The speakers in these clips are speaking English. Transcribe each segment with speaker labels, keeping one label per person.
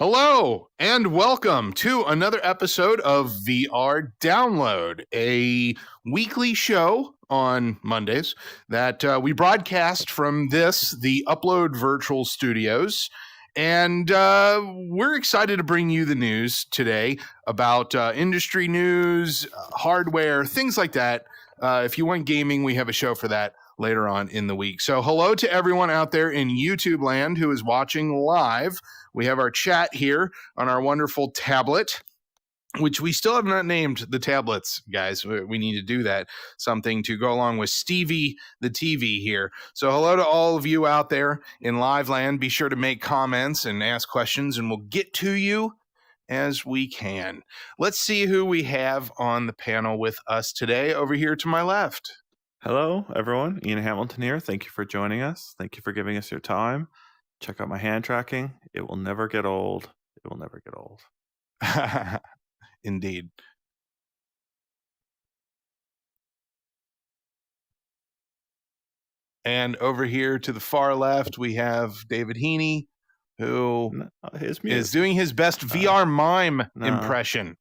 Speaker 1: Hello and welcome to another episode of VR Download, a weekly show on Mondays that we broadcast from the Upload Virtual Studios. And we're excited to bring you the news today about industry news, hardware, things like that. If you want gaming, we have a show for that later on in the week. So hello to everyone out there in YouTube land who is watching live. We have our chat here on our wonderful tablet, which we still have not named the tablets, guys. We need to do that. Something to go along with Stevie the TV here. So hello to all of you out there in live land. Be sure to make comments and ask questions, and we'll get to you as we can. Let's see who we have on the panel with us today. Over here to my left.
Speaker 2: Hello, everyone. Ian Hamilton here. Thank you for joining us. Thank you for giving us your time. Check out my hand tracking. It will never get old. It will never get old.
Speaker 1: Indeed. And over here to the far left, we have David Heaney, who is doing his best VR mime impression.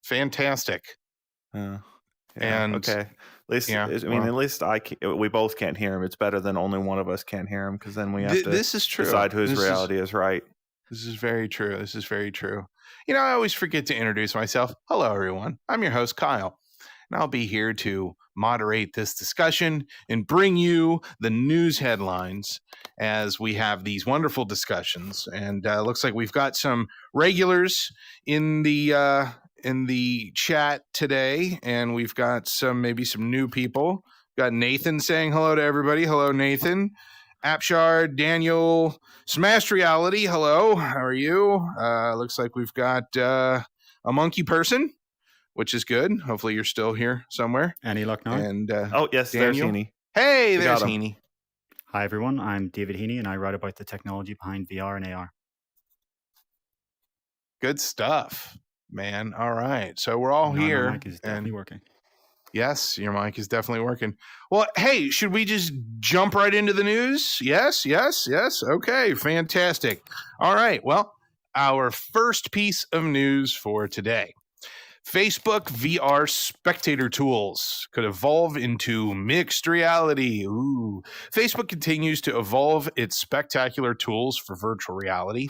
Speaker 1: Fantastic.
Speaker 2: And okay, at least at least we both can't hear him. It's better than only one of us can't hear him, because then we have to decide whose reality is right.
Speaker 1: This is very true. This is very true. You know, I always forget to introduce myself. Hello, everyone. I'm your host, Kyle, and I'll be here to moderate this discussion and bring you the news headlines as we have these wonderful discussions. And looks like we've got some regulars in the chat today, and we've got maybe some new people. We've got Nathan saying hello to everybody. Hello, Nathan. Apshard, Daniel, Smashed Reality. Hello, how are you? Looks like we've got a monkey person, which is good. Hopefully you're still here somewhere.
Speaker 3: Any luck now?
Speaker 1: And
Speaker 2: yes,
Speaker 1: Daniel.
Speaker 2: There's Heaney.
Speaker 1: Hey, there's Heaney.
Speaker 3: Hi, everyone. I'm David Heaney, and I write about the technology behind VR and AR.
Speaker 1: Good stuff, man. All right. So we're all here.
Speaker 3: My mic is definitely working.
Speaker 1: Yes, your mic is definitely working. Well, hey, should we just jump right into the news? Yes. Okay, fantastic. All right. Well, our first piece of news for today. Facebook VR spectator tools could evolve into mixed reality. Ooh. Facebook continues to evolve its spectacular tools for virtual reality,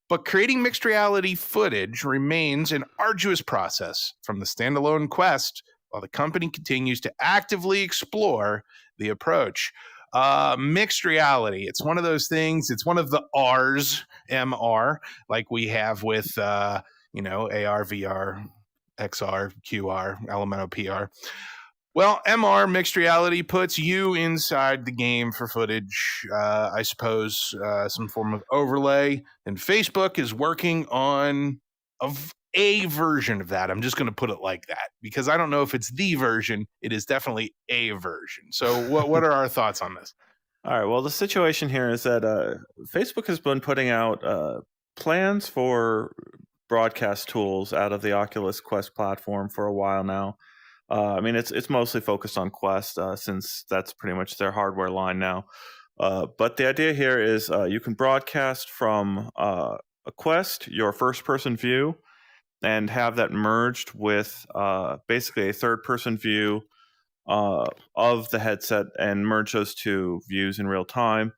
Speaker 1: but creating mixed reality footage remains an arduous process from the standalone Quest, while the company continues to actively explore the approach. Mixed reality, it's one of those things, it's one of the R's, MR, like we have with, AR, VR, XR, QR, Elemento PR. Well, MR, mixed reality, puts you inside the game for footage, I suppose, some form of overlay. And Facebook is working on a version of that. I'm just going to put it like that, because I don't know if it's the version. It is definitely a version. So what are our thoughts on this?
Speaker 2: All right. Well, the situation here is that Facebook has been putting out plans for broadcast tools out of the Oculus Quest platform for a while now. It's mostly focused on Quest since that's pretty much their hardware line now. But the idea here is you can broadcast from a Quest, your first-person view, and have that merged with basically a third-person view of the headset, and merge those two views in real time.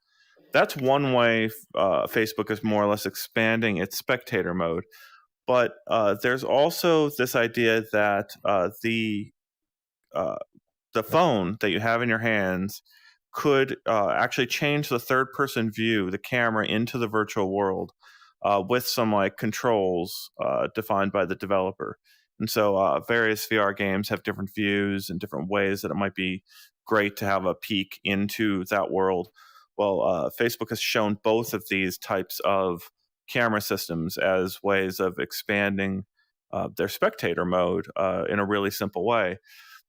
Speaker 2: That's one way Facebook is more or less expanding its spectator mode. But there's also this idea that the phone that you have in your hands could actually change the third-person view, the camera, into the virtual world with some controls defined by the developer. And so various VR games have different views and different ways that it might be great to have a peek into that world. Well, Facebook has shown both of these types of camera systems as ways of expanding their spectator mode in a really simple way.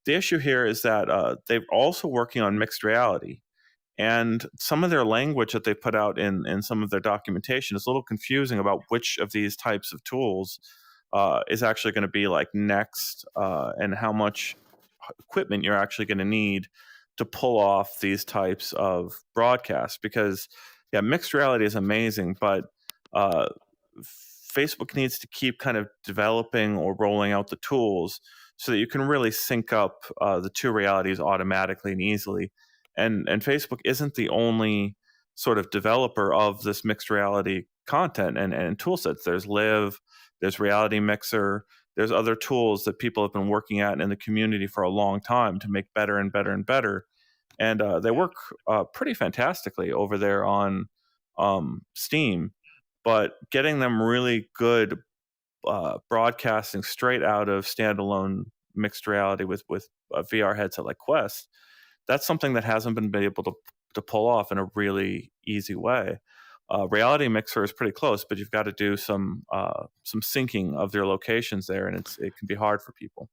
Speaker 2: The issue here is that they're also working on mixed reality. And some of their language that they put out in some of their documentation is a little confusing about which of these types of tools is actually going to be next, and how much equipment you're actually going to need to pull off these types of broadcasts. Because, mixed reality is amazing, but Facebook needs to keep kind of developing or rolling out the tools so that you can really sync up the two realities automatically and easily. And Facebook isn't the only sort of developer of this mixed reality content and tool sets. There's Live, there's Reality Mixer, there's other tools that people have been working at in the community for a long time to make better and better and better. And they work pretty fantastically over there on Steam. But getting them really good broadcasting straight out of standalone mixed reality with a VR headset like Quest, that's something that hasn't been able to pull off in a really easy way. Reality Mixer is pretty close, but you've got to do some syncing of their locations there, and it can be hard for people.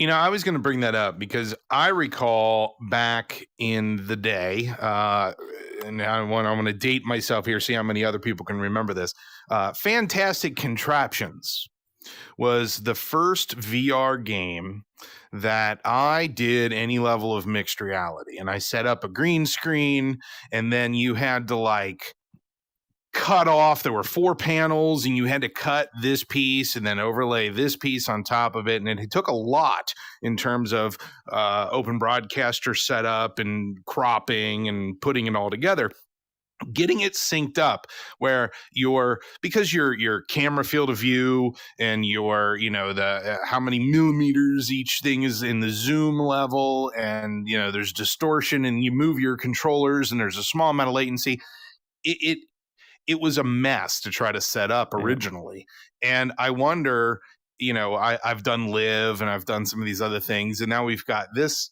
Speaker 1: I was going to bring that up because I recall back in the day, and I'm going to date myself here, see how many other people can remember this. Fantastic Contraptions was the first VR game that I did any level of mixed reality. And I set up a green screen, and then you had to cut off. There were 4 panels, and you had to cut this piece and then overlay this piece on top of it. And it took a lot in terms of open broadcaster setup and cropping and putting it all together. Getting it synced up where because your camera field of view and your the how many millimeters each thing is in the zoom level, and there's distortion, and you move your controllers and there's a small amount of latency. It was a mess to try to set up originally. And I wonder, I've done Live and I've done some of these other things, and now we've got this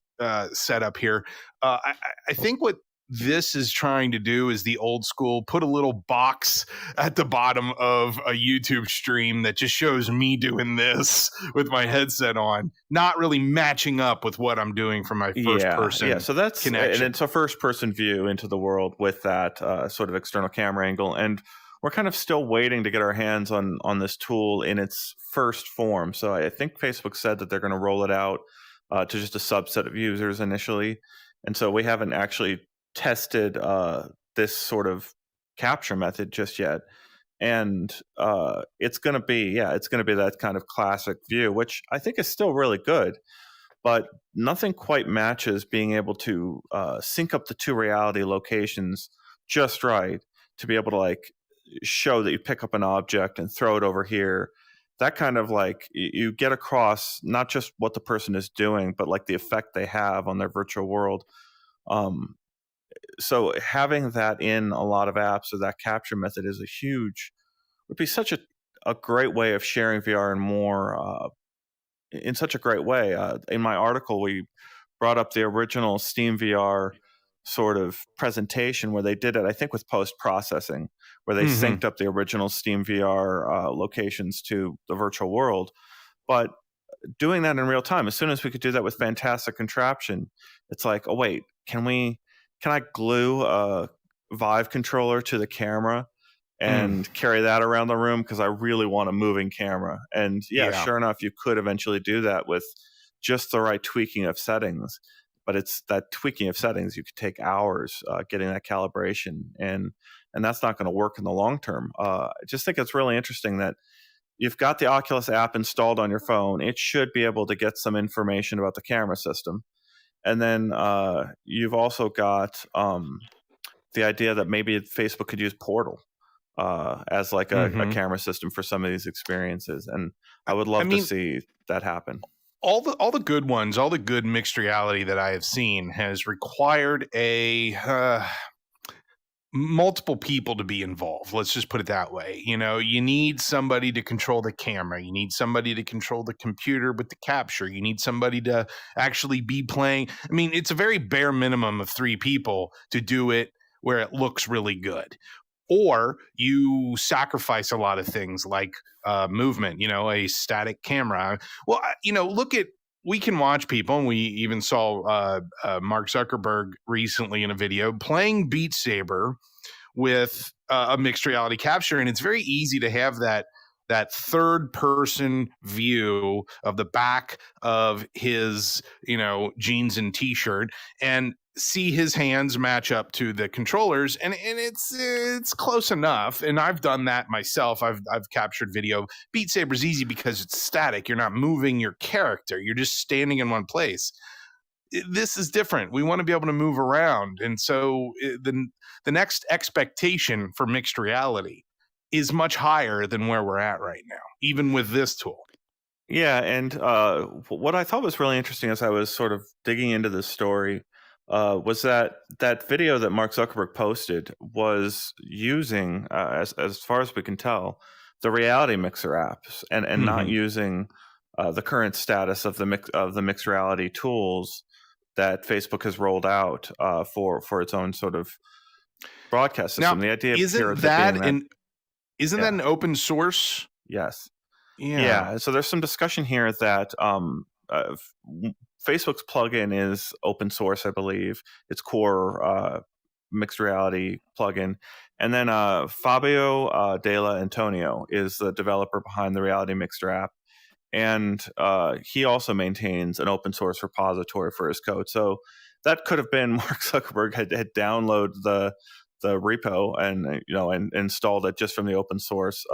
Speaker 1: set up here. I think what this is trying to do is the old school, put a little box at the bottom of a YouTube stream that just shows me doing this with my headset on, not really matching up with what I'm doing from my first person.
Speaker 2: Yeah, so that's
Speaker 1: connection.
Speaker 2: And it's a first person view into the world with that sort of external camera angle. And we're kind of still waiting to get our hands on this tool in its first form. So I think Facebook said that they're going to roll it out to just a subset of users initially. And so we haven't actually tested this sort of capture method just yet, and it's going to be that kind of classic view, which I think is still really good, but nothing quite matches being able to sync up the two reality locations just right to be able to show that you pick up an object and throw it over here. That kind of you get across not just what the person is doing, but the effect they have on their virtual world. So having that in a lot of apps, or that capture method, would be such a great way of sharing VR and more in such a great way. In my article, we brought up the original Steam VR sort of presentation where they did it, I think, with post-processing, where they synced up the original Steam VR locations to the virtual world. But doing that in real time, as soon as we could do that with Fantastic Contraption, it's oh wait, can I glue a Vive controller to the camera and carry that around the room because I really want a moving camera? And sure enough, you could eventually do that with just the right tweaking of settings. But it's that tweaking of settings, you could take hours getting that calibration, and that's not going to work in the long term. I just think it's really interesting that you've got the Oculus app installed on your phone. It should be able to get some information about the camera system. And then you've also got the idea that maybe Facebook could use Portal as a camera system for some of these experiences. And I would love to see that happen.
Speaker 1: All the good ones, all the good mixed reality that I have seen has required multiple people to be involved. Let's just put it that way. You need somebody to control the camera. You need somebody to control the computer with the capture. You need somebody to actually be playing. It's a very bare minimum of 3 people to do it where it looks really good. Or you sacrifice a lot of things like movement, a static camera. Well, we can watch people, and we even saw Mark Zuckerberg recently in a video playing Beat Saber with a mixed reality capture, and it's very easy to have that that third person view of the back of his, jeans and t-shirt, and see his hands match up to the controllers, and it's close enough. And I've done that myself. I've captured video. Beat Saber's easy because it's static. You're not moving your character. You're just standing in one place. This is different. We want to be able to move around. And so the next expectation for mixed reality is much higher than where we're at right now, even with this tool.
Speaker 2: Yeah, and what I thought was really interesting as I was sort of digging into this story was that video that Mark Zuckerberg posted was using, as far as we can tell, the Reality Mixer apps, and not using the current status of the mixed reality tools that Facebook has rolled out for its own sort of broadcast system.
Speaker 1: Now,
Speaker 2: the idea
Speaker 1: isn't that an open source?
Speaker 2: Yes.
Speaker 1: Yeah.
Speaker 2: So there's some discussion here that Facebook's plugin is open source, I believe. Its core mixed reality plugin. And then Fabio Della Antonio is the developer behind the Reality Mixer app. And he also maintains an open source repository for his code. So that could have been Mark Zuckerberg had downloaded the repo and installed it just from the open source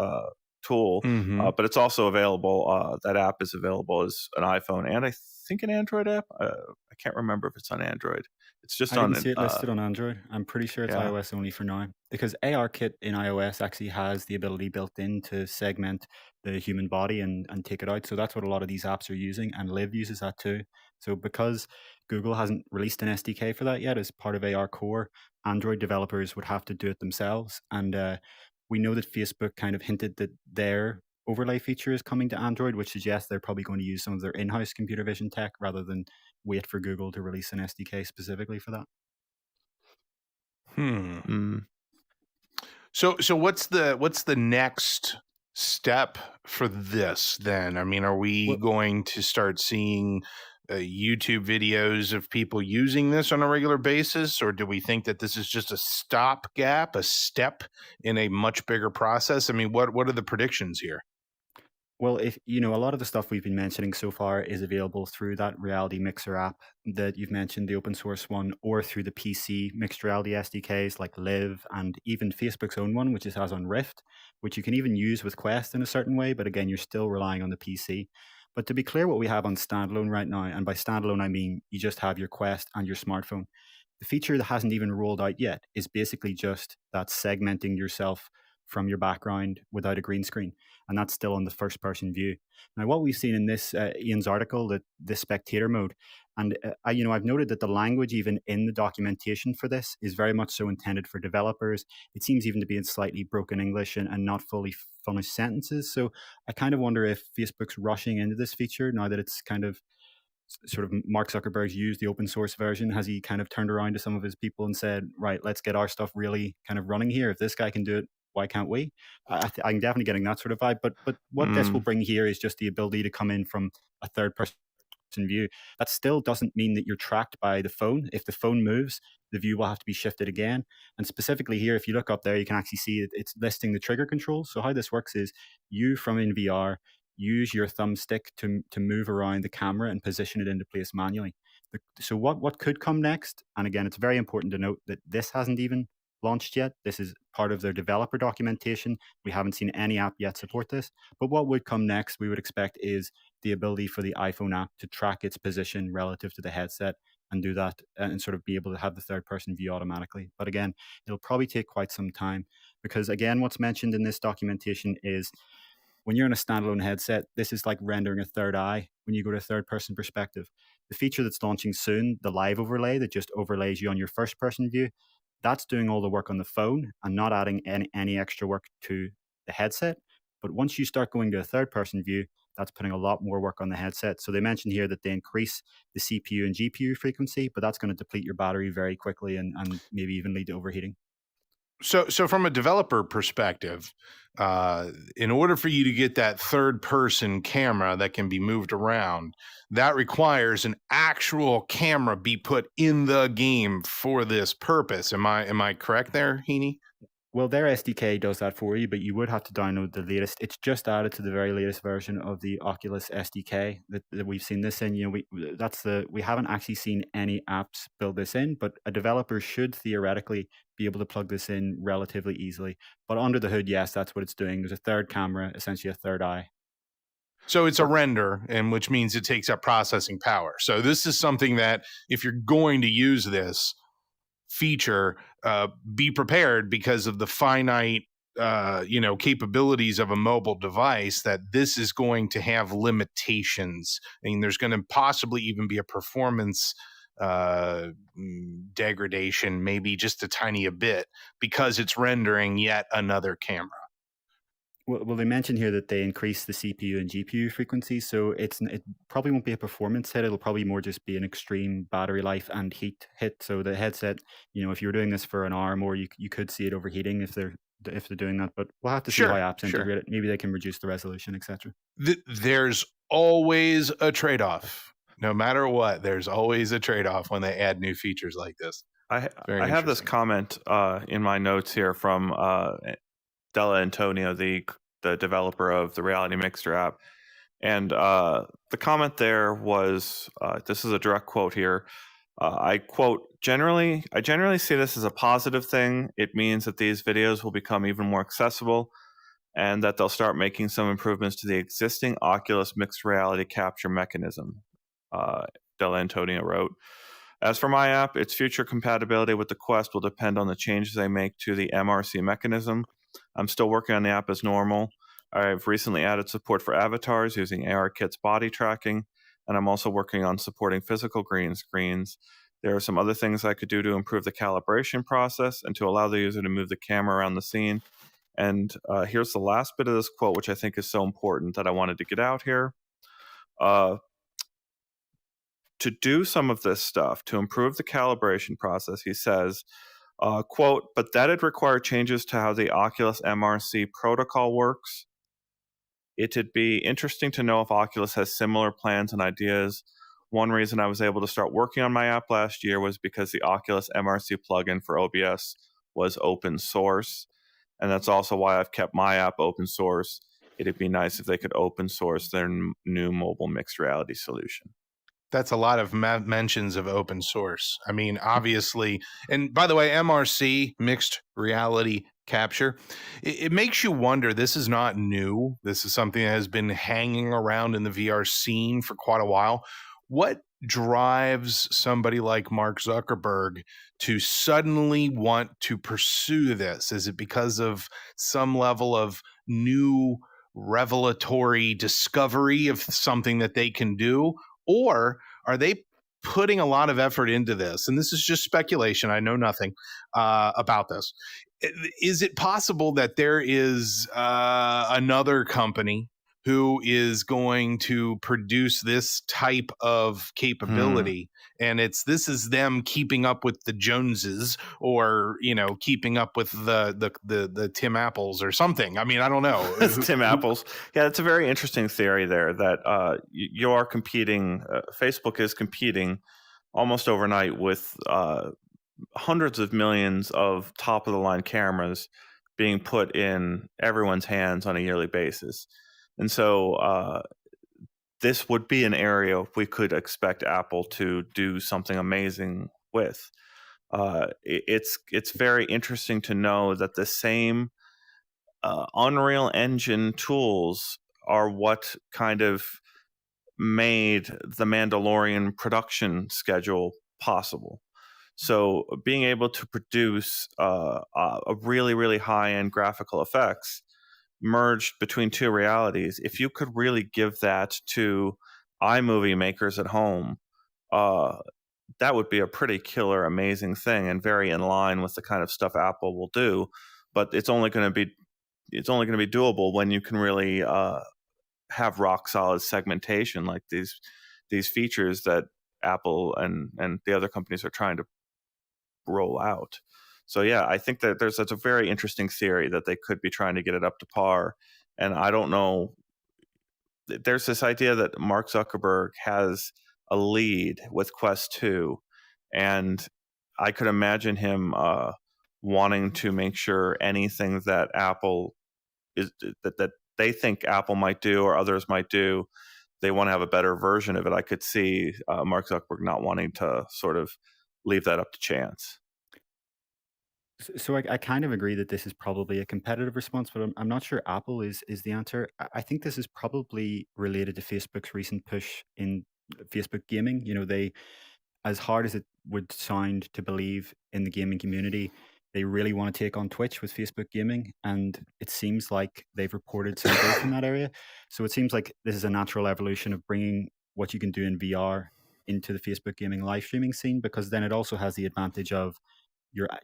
Speaker 2: tool. But it's also available. That app is available as an iPhone and I think an Android app. I can't remember if it's on Android. It's just
Speaker 3: I
Speaker 2: on.
Speaker 3: didn't see it listed on Android. I'm pretty sure it's iOS only for now, because ARKit in iOS actually has the ability built in to segment the human body and take it out. So that's what a lot of these apps are using, and Live uses that too. So because Google hasn't released an SDK for that yet as part of AR Core, Android developers would have to do it themselves. And we know that Facebook kind of hinted that their overlay feature is coming to Android, which suggests they're probably going to use some of their in-house computer vision tech rather than wait for Google to release an SDK specifically for that.
Speaker 1: So what's the next step for this then? I mean, are we going to start seeing YouTube videos of people using this on a regular basis, or do we think that this is just a stopgap, a step in a much bigger process? I mean, what are the predictions here?
Speaker 3: Well, if a lot of the stuff we've been mentioning so far is available through that Reality Mixer app that you've mentioned, the open source one, or through the PC mixed reality SDKs like Live, and even Facebook's own one, which it has on Rift, which you can even use with Quest in a certain way. But again, you're still relying on the PC. But to be clear, what we have on standalone right now, and by standalone, I mean you just have your Quest and your smartphone. The feature that hasn't even rolled out yet is basically just that segmenting yourself from your background without a green screen. And that's still on the first person view. Now, what we've seen in this Ian's article, that this spectator mode, and I've noted that the language even in the documentation for this is very much so intended for developers. It seems even to be in slightly broken English and not fully finished sentences. So I kind of wonder if Facebook's rushing into this feature now that it's kind of sort of Mark Zuckerberg's used the open source version. Has he kind of turned around to some of his people and said, right, let's get our stuff really kind of running here. If this guy can do it, why can't we? I'm definitely getting that sort of vibe. But what this will bring here is just the ability to come in from a third person view. That still doesn't mean that you're tracked by the phone. If the phone moves, the view will have to be shifted again. And specifically here, if you look up there, you can actually see it's listing the trigger controls. So how this works is you from in VR use your thumbstick to move around the camera and position it into place manually. So what could come next? And again, it's very important to note that this hasn't even launched yet. This is part of their developer documentation. We haven't seen any app yet support this. But what would come next, we would expect, is the ability for the iPhone app to track its position relative to the headset and do that and sort of be able to have the third person view automatically. But again, it'll probably take quite some time, because again, what's mentioned in this documentation is when you're in a standalone headset, this is like rendering a third eye when you go to third person perspective. The feature that's launching soon, the live overlay that just overlays you on your first person view, that's doing all the work on the phone and not adding any extra work to the headset. But once you start going to a third person view, that's putting a lot more work on the headset. So they mentioned here that they increase the CPU and GPU frequency, but that's going to deplete your battery very quickly and maybe even lead to overheating.
Speaker 1: So from a developer perspective, in order for you to get that third person camera that can be moved around, that requires an actual camera be put in the game for this purpose. Am I correct there, Heaney?
Speaker 3: Well, their SDK does that for you, but you would have to download the latest. It's just added to the very latest version of the Oculus SDK that we've seen this in. We haven't actually seen any apps build this in, but a developer should theoretically be able to plug this in relatively easily. But under the hood, yes, that's what it's doing. There's a third camera, essentially a third eye.
Speaker 1: So it's a render, and which means it takes up processing power. So this is something that if you're going to use this feature, be prepared because of the finite capabilities of a mobile device, that this is going to have limitations. I mean, there's going to possibly even be a performance degradation, maybe just a tiny bit, because it's rendering yet another camera.
Speaker 3: Well, they mentioned here that they increase the CPU and GPU frequency, so it probably won't be a performance hit. It'll probably more just be an extreme battery life and heat hit. So the headset, if you're doing this for an hour or more, you could see it overheating if they're doing that. But we'll have to see how apps integrate it. Maybe they can reduce the resolution, etc.
Speaker 1: There's always a trade-off. No matter what, there's always a trade-off when they add new features like this.
Speaker 2: I have this comment in my notes here from Della Antonio, the developer of the Reality Mixer app. And the comment there was, this is a direct quote here. I quote, I generally see this as a positive thing. It means that these videos will become even more accessible and that they'll start making some improvements to the existing Oculus mixed reality capture mechanism, Della Antonio wrote. As for my app, its future compatibility with the Quest will depend on the changes they make to the MRC mechanism. I'm still working on the app as normal. I've recently added support for avatars using ARKit's body tracking, and I'm also working on supporting physical green screens. There are some other things I could do to improve the calibration process and to allow the user to move the camera around the scene. And here's the last bit of this quote, which I think is so important that I wanted to get out here. To do some of this stuff, to improve the calibration process, he says, quote, but that'd require changes to how the Oculus MRC protocol works. It'd be interesting to know if Oculus has similar plans and ideas. One reason I was able to start working on my app last year was because the Oculus MRC plugin for OBS was open source. And that's also why I've kept my app open source. It'd be nice if they could open source their new mobile mixed reality solution.
Speaker 1: That's a lot of mentions of open source. I mean, obviously, and by the way, MRC, mixed reality capture, it makes you wonder. This is not new. This is something that has been hanging around in the VR scene for quite a while. What drives somebody like Mark Zuckerberg to suddenly want to pursue this? Is it because of some level of new revelatory discovery of something that they can do? Or are they putting a lot of effort into this? And this is just speculation. I know nothing about this. Is it possible that there is another company who is going to produce this type of capability, and this is them keeping up with the Joneses, or keeping up with the Tim Apples or something? I mean, I don't know.
Speaker 2: Tim Apples. Yeah, it's a very interesting theory there that you are competing. Facebook is competing almost overnight with hundreds of millions of top of the line cameras being put in everyone's hands on a yearly basis. And so this would be an area we could expect Apple to do something amazing with. It's very interesting to know that the same Unreal Engine tools are what kind of made the Mandalorian production schedule possible. So being able to produce a really, really high-end graphical effects merged between two realities, if you could really give that to iMovie makers at home, that would be a pretty killer, amazing thing, and very in line with the kind of stuff Apple will do. But it's only going to be doable when you can really have rock solid segmentation, like these features that Apple and the other companies are trying to roll out. So yeah, I think that that's a very interesting theory that they could be trying to get it up to par. And I don't know, there's this idea that Mark Zuckerberg has a lead with Quest 2, and I could imagine him wanting to make sure anything that Apple is that they think Apple might do or others might do, they want to have a better version of it. I could see Mark Zuckerberg not wanting to sort of leave that up to chance.
Speaker 3: So I kind of agree that this is probably a competitive response, but I'm not sure Apple is the answer. I think this is probably related to Facebook's recent push in Facebook gaming. They, as hard as it would sound to believe in the gaming community, they really want to take on Twitch with Facebook gaming, and it seems like they've reported some growth in that area. So it seems like this is a natural evolution of bringing what you can do in VR into the Facebook gaming live streaming scene, because then it also has the advantage of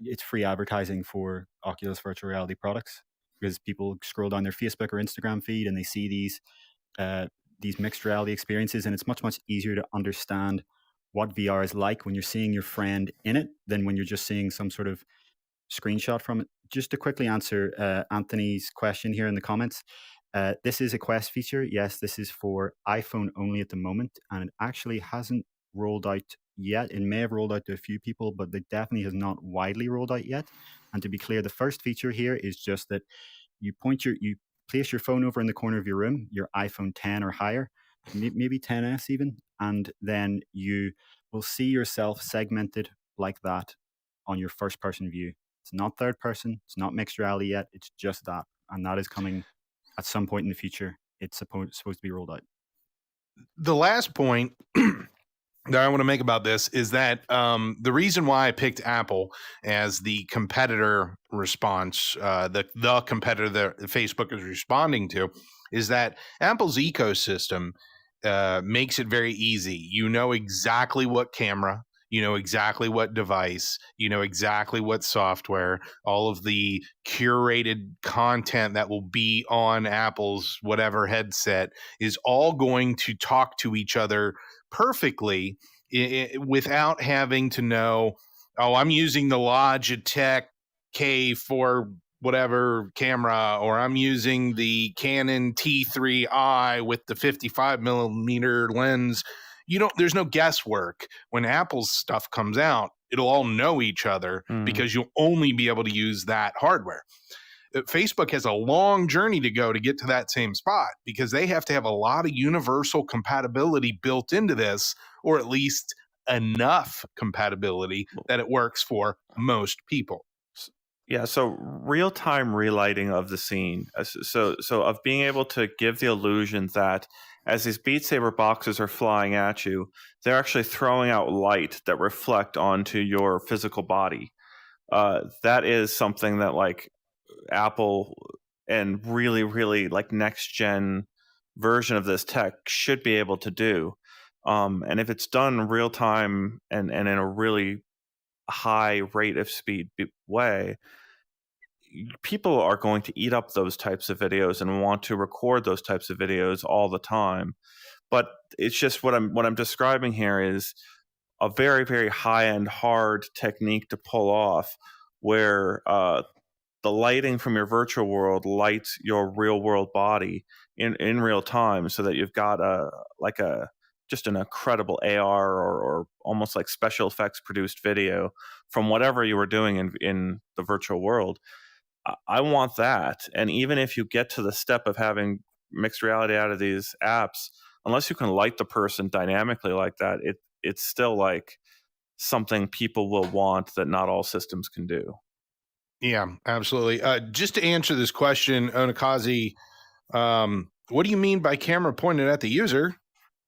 Speaker 3: it's free advertising for Oculus virtual reality products, because people scroll down their Facebook or Instagram feed and they see these mixed reality experiences, and it's much easier to understand what VR is like when you're seeing your friend in it than when you're just seeing some sort of screenshot from it. Just to quickly answer Anthony's question here in the comments, this is a Quest feature. Yes, this is for iPhone only at the moment, and it actually hasn't rolled out yet. It may have rolled out to a few people, but it definitely has not widely rolled out yet. And to be clear, the first feature here is just that you place your phone over in the corner of your room, your iPhone 10 or higher, maybe 10s even, and then you will see yourself segmented like that on your first person view. It's not third person, it's not mixed reality yet, it's just that. And that is coming at some point in the future. It's supposed to be rolled out.
Speaker 1: The last point that I want to make about this is that the reason why I picked Apple as the competitor response, the competitor that Facebook is responding to, is that Apple's ecosystem makes it very easy. You know exactly what camera, you know exactly what device, you know exactly what software, all of the curated content that will be on Apple's whatever headset is all going to talk to each other perfectly without having to know, oh, I'm using the Logitech K4 whatever camera, or I'm using the Canon T3i with the 55 millimeter lens. There's no guesswork. When Apple's stuff comes out, it'll all know each other because you'll only be able to use that hardware. Facebook has a long journey to go to get to that same spot, because they have to have a lot of universal compatibility built into this, or at least enough compatibility that it works for most people.
Speaker 2: Yeah, so real-time relighting of the scene. So of being able to give the illusion that as these Beat Saber boxes are flying at you, they're actually throwing out light that reflect onto your physical body. That is something that like Apple and really like next gen version of this tech should be able to do. And if it's done real time and in a really high rate of speed way, people are going to eat up those types of videos and want to record those types of videos all the time. But it's just what I'm describing here is a very high end hard technique to pull off, where the lighting from your virtual world lights your real world body in real time, so that you've got just an incredible AR or almost like special effects produced video from whatever you were doing in the virtual world. I want that. And even if you get to the step of having mixed reality out of these apps, unless you can light the person dynamically like that, it's still like something people will want that not all systems can do.
Speaker 1: Yeah, absolutely. Just to answer this question, Onakazi, what do you mean by camera pointed at the user?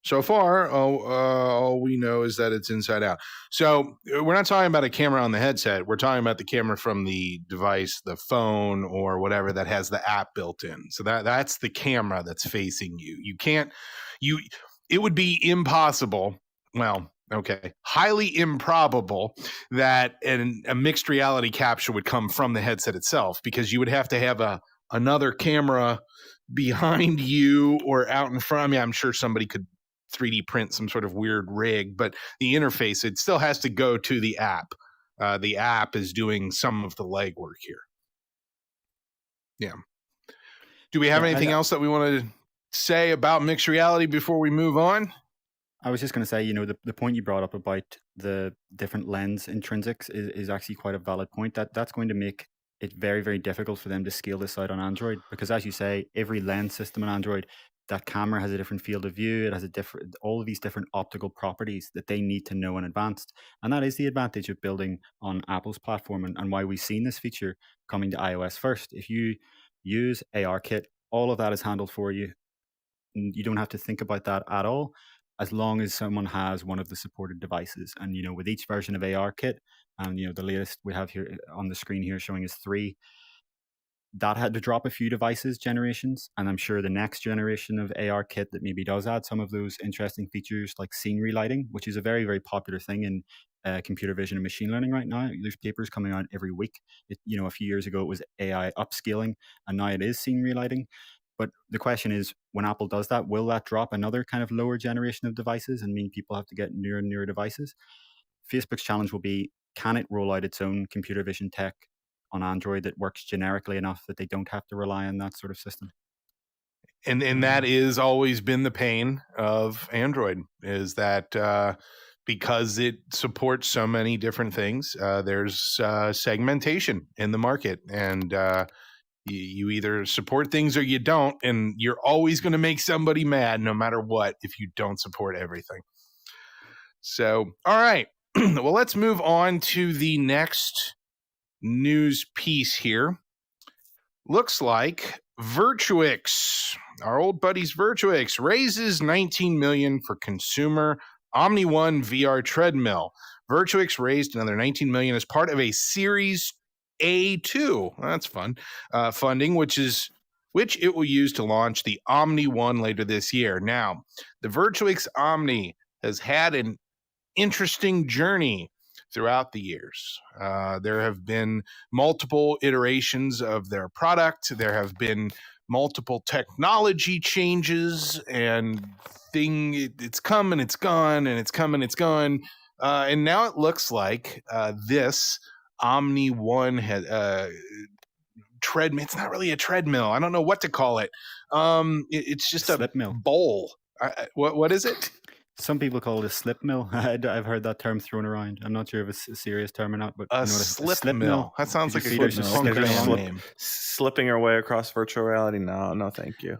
Speaker 1: So far, all we know is that it's inside out. So we're not talking about a camera on the headset. We're talking about the camera from the device, the phone or whatever that has the app built in. So that's the camera that's facing you. It would be impossible. Well, okay, highly improbable that a mixed reality capture would come from the headset itself, because you would have to have another camera behind you or out in front. I mean, I'm sure somebody could 3D print some sort of weird rig, but the interface, it still has to go to the app. The app is doing some of the legwork here. Yeah. Do we have anything else that we want to say about mixed reality before we move on?
Speaker 3: I was just going to say, the point you brought up about the different lens intrinsics is actually quite a valid point. That's going to make it very, very difficult for them to scale this out on Android, because as you say, every lens system on Android, that camera has a different field of view. It has all of these different optical properties that they need to know in advance. And that is the advantage of building on Apple's platform, and why we've seen this feature coming to iOS first. If you use ARKit, all of that is handled for you. You don't have to think about that at all, as long as someone has one of the supported devices. And with each version of ARKit, and the latest we have here on the screen here showing is 3, that had to drop a few devices generations, and I'm sure the next generation of ARKit that maybe does add some of those interesting features like scene relighting, which is a very, very popular thing in computer vision and machine learning right now. There's papers coming out every week. A few years ago it was AI upscaling, and now it is scene relighting. But the question is, when Apple does that, will that drop another kind of lower generation of devices and mean people have to get newer and newer devices? Facebook's challenge will be, can it roll out its own computer vision tech on Android that works generically enough that they don't have to rely on that sort of system?
Speaker 1: And that is always been the pain of Android, is that because it supports so many different things, there's segmentation in the market, and you either support things or you don't, and you're always going to make somebody mad no matter what if you don't support everything. So, all right. Well, let's move on to the next news piece here. Looks like Virtuix, our old buddies Virtuix, raises $19 million for consumer Omni One VR treadmill. Virtuix raised another $19 million as part of a Series A2. That's fun. Funding, which it will use to launch the Omni One later this year. Now, the Virtuix Omni has had an interesting journey throughout the years. There have been multiple iterations of their product. There have been multiple technology changes, and it's come and it's gone, and it's come and it's gone. And now it looks like this Omni One had treadmill. It's not really a treadmill. I don't know what to call it. It's just a
Speaker 3: slip mill
Speaker 1: bowl. What is it?
Speaker 3: Some people call it a slip mill. I've heard that term thrown around. I'm not sure if it's a serious term or not, but
Speaker 1: a slip mill. That sounds like a
Speaker 2: good
Speaker 1: name.
Speaker 2: Slipping your way across virtual reality. No, thank you.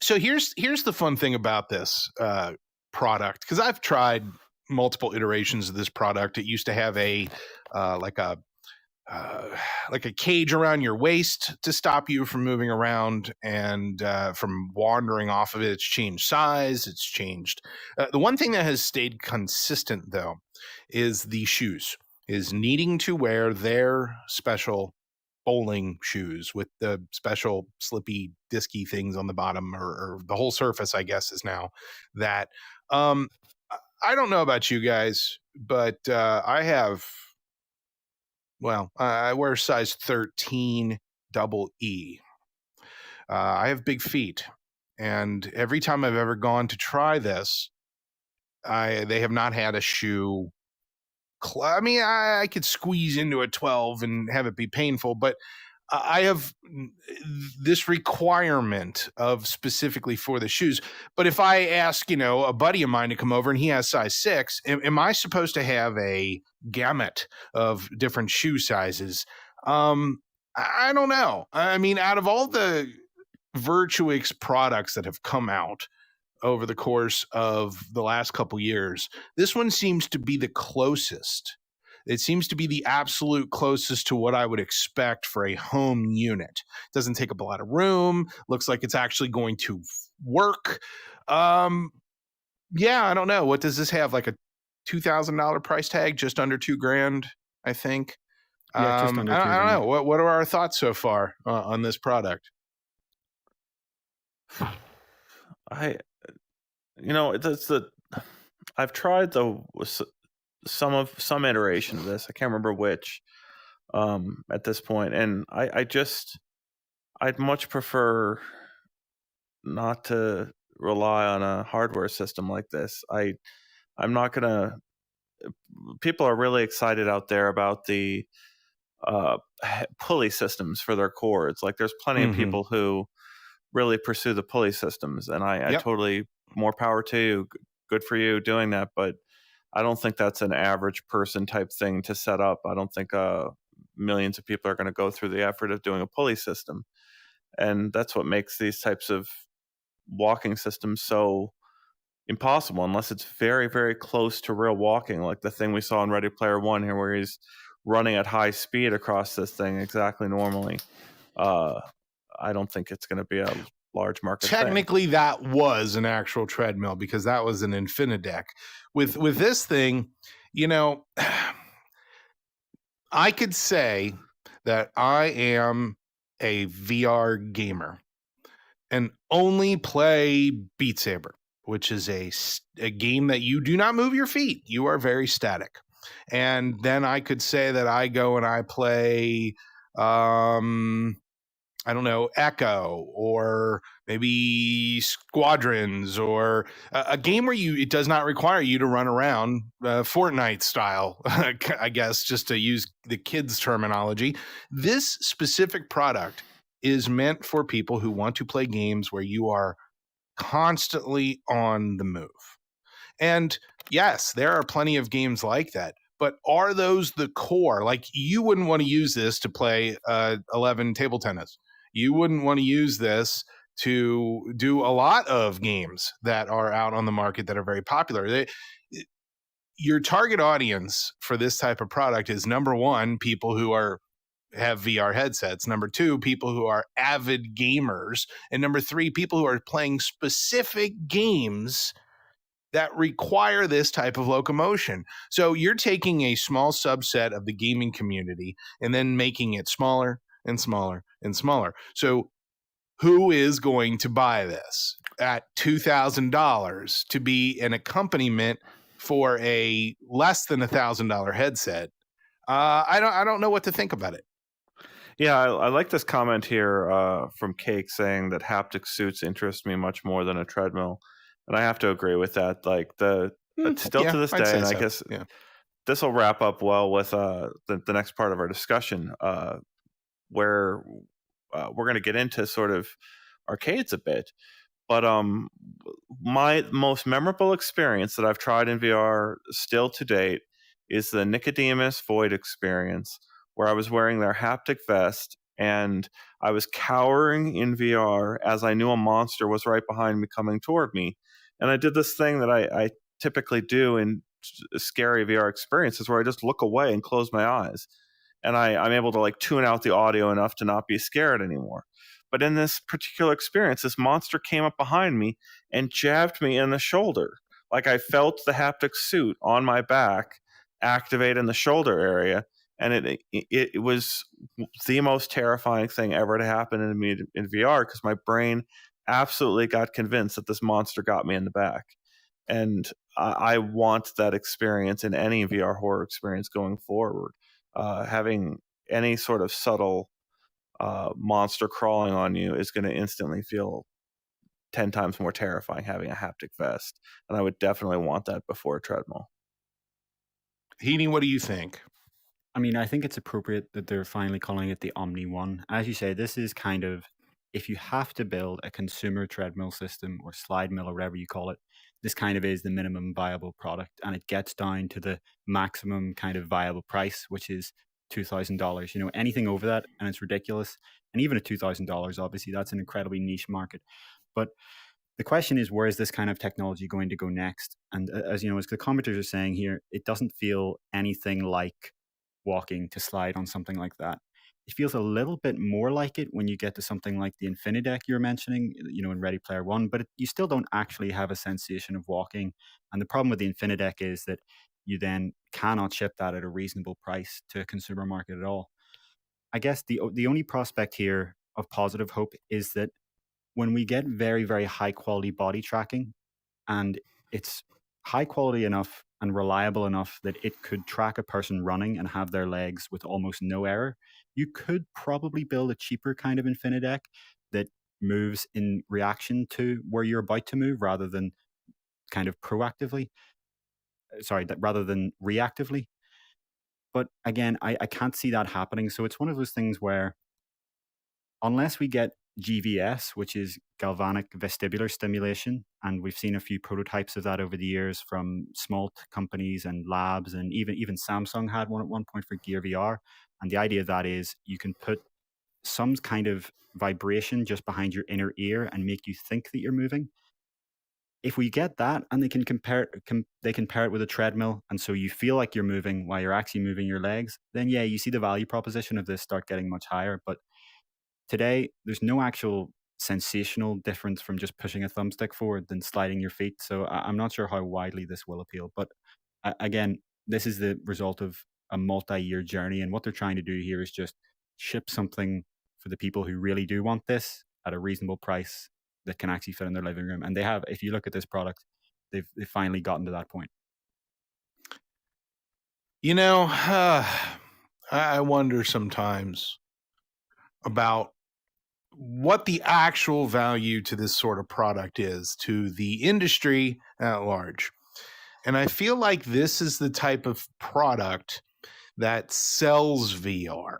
Speaker 1: So here's the fun thing about this product, because I've tried multiple iterations of this product. It used to have a cage around your waist to stop you from moving around and from wandering off of it. It's changed size. It's changed. The one thing that has stayed consistent, though, is the shoes, is needing to wear their special bowling shoes with the special slippy, disky things on the bottom, or the whole surface, I guess, is now that. I don't know about you guys, but I have... Well, I wear size 13 double E. I have big feet, and every time I've ever gone to try this, they have not had a shoe. I could squeeze into a 12 and have it be painful, but I have this requirement of specifically for the shoes. But if I ask, a buddy of mine to come over and he has size 6, am I supposed to have a gamut of different shoe sizes? I don't know. I mean, out of all the Virtuix products that have come out over the course of the last couple years, this one seems to be the closest. It seems to be the absolute closest to what I would expect for a home unit. Doesn't take up a lot of room. Looks like it's actually going to work. Yeah, I don't know. What does this have? Like a $2,000 price tag? Just under $2,000, I think.
Speaker 3: Yeah, just under $2,000.
Speaker 1: I don't know. What are our thoughts so far on this product?
Speaker 2: I've tried some iteration of this. I can't remember which at this point, and I'd much prefer not to rely on a hardware system like this. I'm not gonna. People are really excited out there about the pulley systems for their cords. Like, there's plenty of people who really pursue the pulley systems, and I totally, more power to you. Good for you doing that, but I don't think that's an average person type thing to set up. I don't think millions of people are going to go through the effort of doing a pulley system. And that's what makes these types of walking systems so impossible, unless it's very, very close to real walking, like the thing we saw in Ready Player One here, where he's running at high speed across this thing exactly normally. I don't think it's going to be a large market
Speaker 1: Technically,
Speaker 2: thing.
Speaker 1: that was an actual treadmill because that was an Infinideck. With this thing, you know, I could say that I am a VR gamer and only play Beat Saber, which is a game that you do not move your feet. You are very static. And then I could say that I go and I play, I don't know, Echo or maybe Squadrons or a game where it does not require you to run around Fortnite style, I guess, just to use the kids' terminology. This specific product is meant for people who want to play games where you are constantly on the move. And yes, there are plenty of games like that. But are those the core? Like, you wouldn't want to use this to play 11 table tennis. You wouldn't want to use this to do a lot of games that are out on the market that are very popular. Your target audience for this type of product is, number one, people who have VR headsets. Number two, people who are avid gamers. And number three, people who are playing specific games that require this type of locomotion. So you're taking a small subset of the gaming community and then making it smaller and smaller and smaller. So who is going to buy this at $2,000 to be an accompaniment for a less than $1,000 headset? I don't know what to think about it.
Speaker 2: Yeah, I like this comment here from Cake saying that haptic suits interest me much more than a treadmill. And I have to agree with that. Like to this day, and I guess this will wrap up well with the next part of our discussion, where we're going to get into sort of arcades a bit. But my most memorable experience that I've tried in VR still to date is the Nicodemus Void experience, where I was wearing their haptic vest and I was cowering in VR as I knew a monster was right behind me coming toward me. And I did this thing that I typically do in scary VR experiences where I just look away and close my eyes. And I'm able to like tune out the audio enough to not be scared anymore. But in this particular experience, this monster came up behind me and jabbed me in the shoulder. Like I felt the haptic suit on my back activate in the shoulder area. And it was the most terrifying thing ever to happen to me in VR, because my brain absolutely got convinced that this monster got me in the back. And I want that experience in any VR horror experience going forward. Having any sort of subtle monster crawling on you is going to instantly feel 10 times more terrifying having a haptic vest. And I would definitely want that before a treadmill.
Speaker 1: Heaney, what do you think?
Speaker 3: I mean, I think it's appropriate that they're finally calling it the Omni One. As you say, this is kind of, if you have to build a consumer treadmill system or slide mill or whatever you call it, this kind of is the minimum viable product. And it gets down to the maximum kind of viable price, which is $2,000. You know, anything over that, and it's ridiculous. And even at $2,000, obviously, that's an incredibly niche market. But the question is, where is this kind of technology going to go next? And as you know, as the commenters are saying here, it doesn't feel anything like walking to slide on something like that. It feels a little bit more like it when you get to something like the Infinideck you're mentioning, you know, in Ready Player One, but you still don't actually have a sensation of walking. And the problem with the Infinideck is that you then cannot ship that at a reasonable price to a consumer market at all. I guess the only prospect here of positive hope is that when we get very, very high quality body tracking, and it's high quality enough and reliable enough that it could track a person running and have their legs with almost no error, you could probably build a cheaper kind of Infinideck that moves in reaction to where you're about to move rather than kind of proactively. Rather than reactively. But again, I can't see that happening. So it's one of those things where unless we get GVS, which is galvanic vestibular stimulation. And we've seen a few prototypes of that over the years from small companies and labs, and even Samsung had one at one point for Gear VR. And the idea of that is you can put some kind of vibration just behind your inner ear and make you think that you're moving. If we get that, and they can pair it with a treadmill, and so you feel like you're moving while you're actually moving your legs, then yeah, you see the value proposition of this start getting much higher. But today, there's no actual sensational difference from just pushing a thumbstick forward than sliding your feet. So I'm not sure how widely this will appeal. But again, this is the result of a multi-year journey, and what they're trying to do here is just ship something for the people who really do want this at a reasonable price that can actually fit in their living room. And they have, if you look at this product, they've finally gotten to that point.
Speaker 1: You know, I wonder sometimes about what the actual value to this sort of product is to the industry at large. And I feel like this is the type of product that sells VR.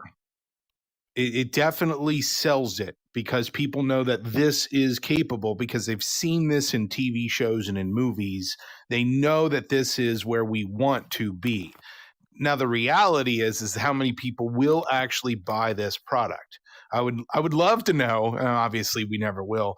Speaker 1: It definitely sells it because people know that this is capable because they've seen this in TV shows and in movies. They know that this is where we want to be. Now, the reality is how many people will actually buy this product. I would love to know, and obviously we never will,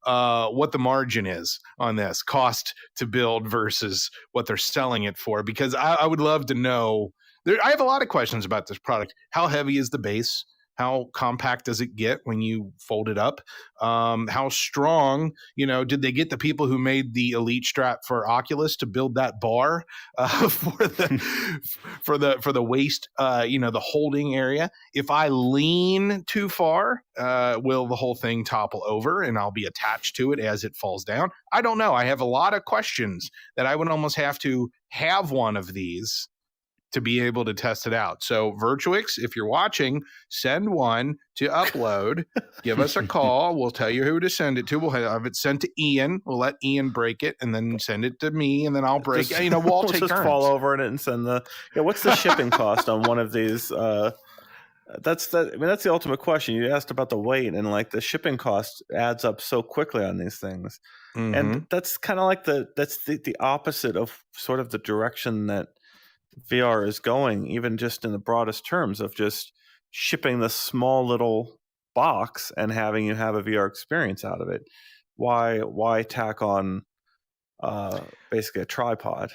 Speaker 1: what the margin is on this cost to build versus what they're selling it for, because I would love to know. I have a lot of questions about this product. How heavy is the base? How compact does it get when you fold it up? How strong, did they get the people who made the Elite strap for Oculus to build that bar for the waist, the holding area? If I lean too far, will the whole thing topple over and I'll be attached to it as it falls down? I don't know. I have a lot of questions that I would almost have to have one of these to be able to test it out. So Virtuix, if you're watching, send one to upload. Give us a call. We'll tell you who to send it to. We'll have it sent to Ian. We'll let Ian break it and then send it to me, and then I'll break it. We'll take
Speaker 2: just
Speaker 1: turns.
Speaker 2: Fall over in it and send what's the shipping cost on one of these? That's the ultimate question. You asked about the weight, and like the shipping cost adds up so quickly on these things. Mm-hmm. And that's kind of like the opposite of sort of the direction that VR is going, even just in the broadest terms of just shipping the small little box and having you have a VR experience out of it. Why tack on basically a tripod?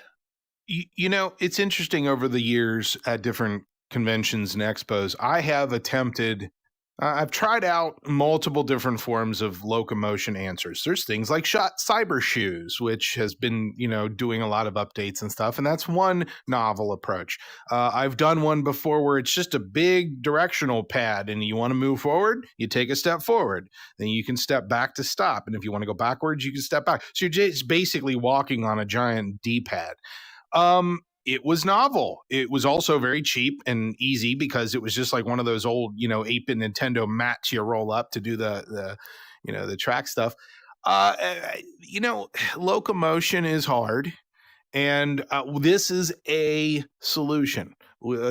Speaker 1: It's interesting over the years at different conventions and expos. I have attempted I've tried out multiple different forms of locomotion answers. There's things like Cyber Shoes, which has been, doing a lot of updates and stuff. And that's one novel approach. I've done one before where it's just a big directional pad and you want to move forward, you take a step forward. Then you can step back to stop. And if you want to go backwards, you can step back. So you're just basically walking on a giant D-pad. It was novel. It was also very cheap and easy because it was just like one of those old, 8-bit Nintendo mats you roll up to do the track stuff. Locomotion is hard, and this is a solution.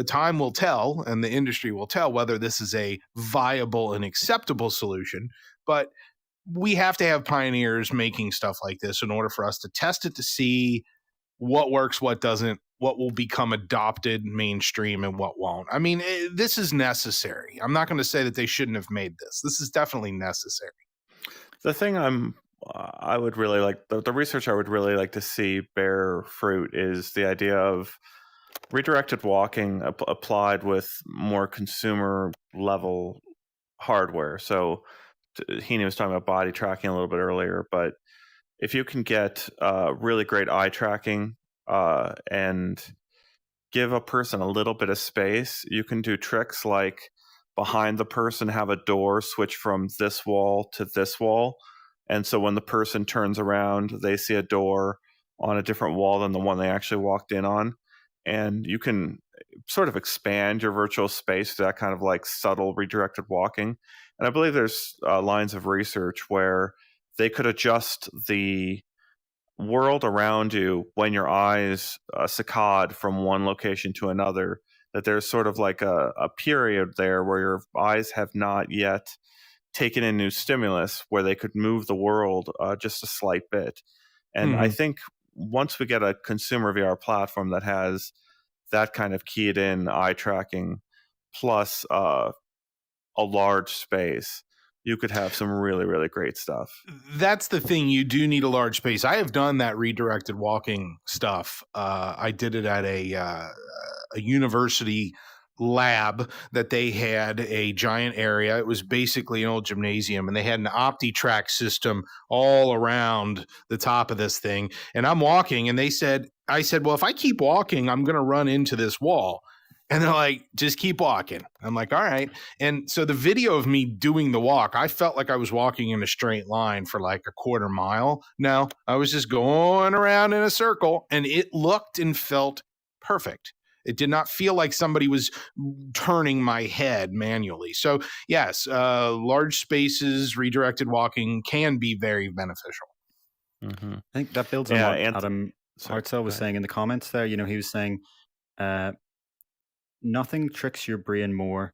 Speaker 1: Time will tell, and the industry will tell whether this is a viable and acceptable solution. But we have to have pioneers making stuff like this in order for us to test it to see what works, what doesn't, what will become adopted mainstream and what won't. I mean, this is necessary. I'm not going to say that they shouldn't have made this. This is definitely necessary.
Speaker 2: The thing I would really like, the research I would really like to see bear fruit is the idea of redirected walking applied with more consumer level hardware. So Heaney was talking about body tracking a little bit earlier, but if you can get really great eye tracking and give a person a little bit of space, you can do tricks like behind the person have a door switch from this wall to this wall. And so when the person turns around, they see a door on a different wall than the one they actually walked in on. And you can sort of expand your virtual space to that kind of like subtle redirected walking. And I believe there's lines of research where they could adjust the world around you when your eyes saccade from one location to another, that there's sort of like a period there where your eyes have not yet taken in new stimulus where they could move the world just a slight bit. And I think once we get a consumer VR platform that has that kind of keyed in eye tracking plus a large space, you could have some really, really great stuff.
Speaker 1: That's the thing. You do need a large space. I have done that redirected walking stuff. I did it at a university lab that they had a giant area. It was basically an old gymnasium, and they had an OptiTrack system all around the top of this thing. And I'm walking, and I said, well, if I keep walking, I'm going to run into this wall. And they're like, just keep walking. I'm like, all right. And so the video of me doing the walk, I felt like I was walking in a straight line for like a quarter mile. No, I was just going around in a circle, and it looked and felt perfect. It did not feel like somebody was turning my head manually. So yes, large spaces, redirected walking can be very beneficial.
Speaker 3: I think that builds on what Adam Hartzell was saying in the comments there. You know, he was saying, nothing tricks your brain more.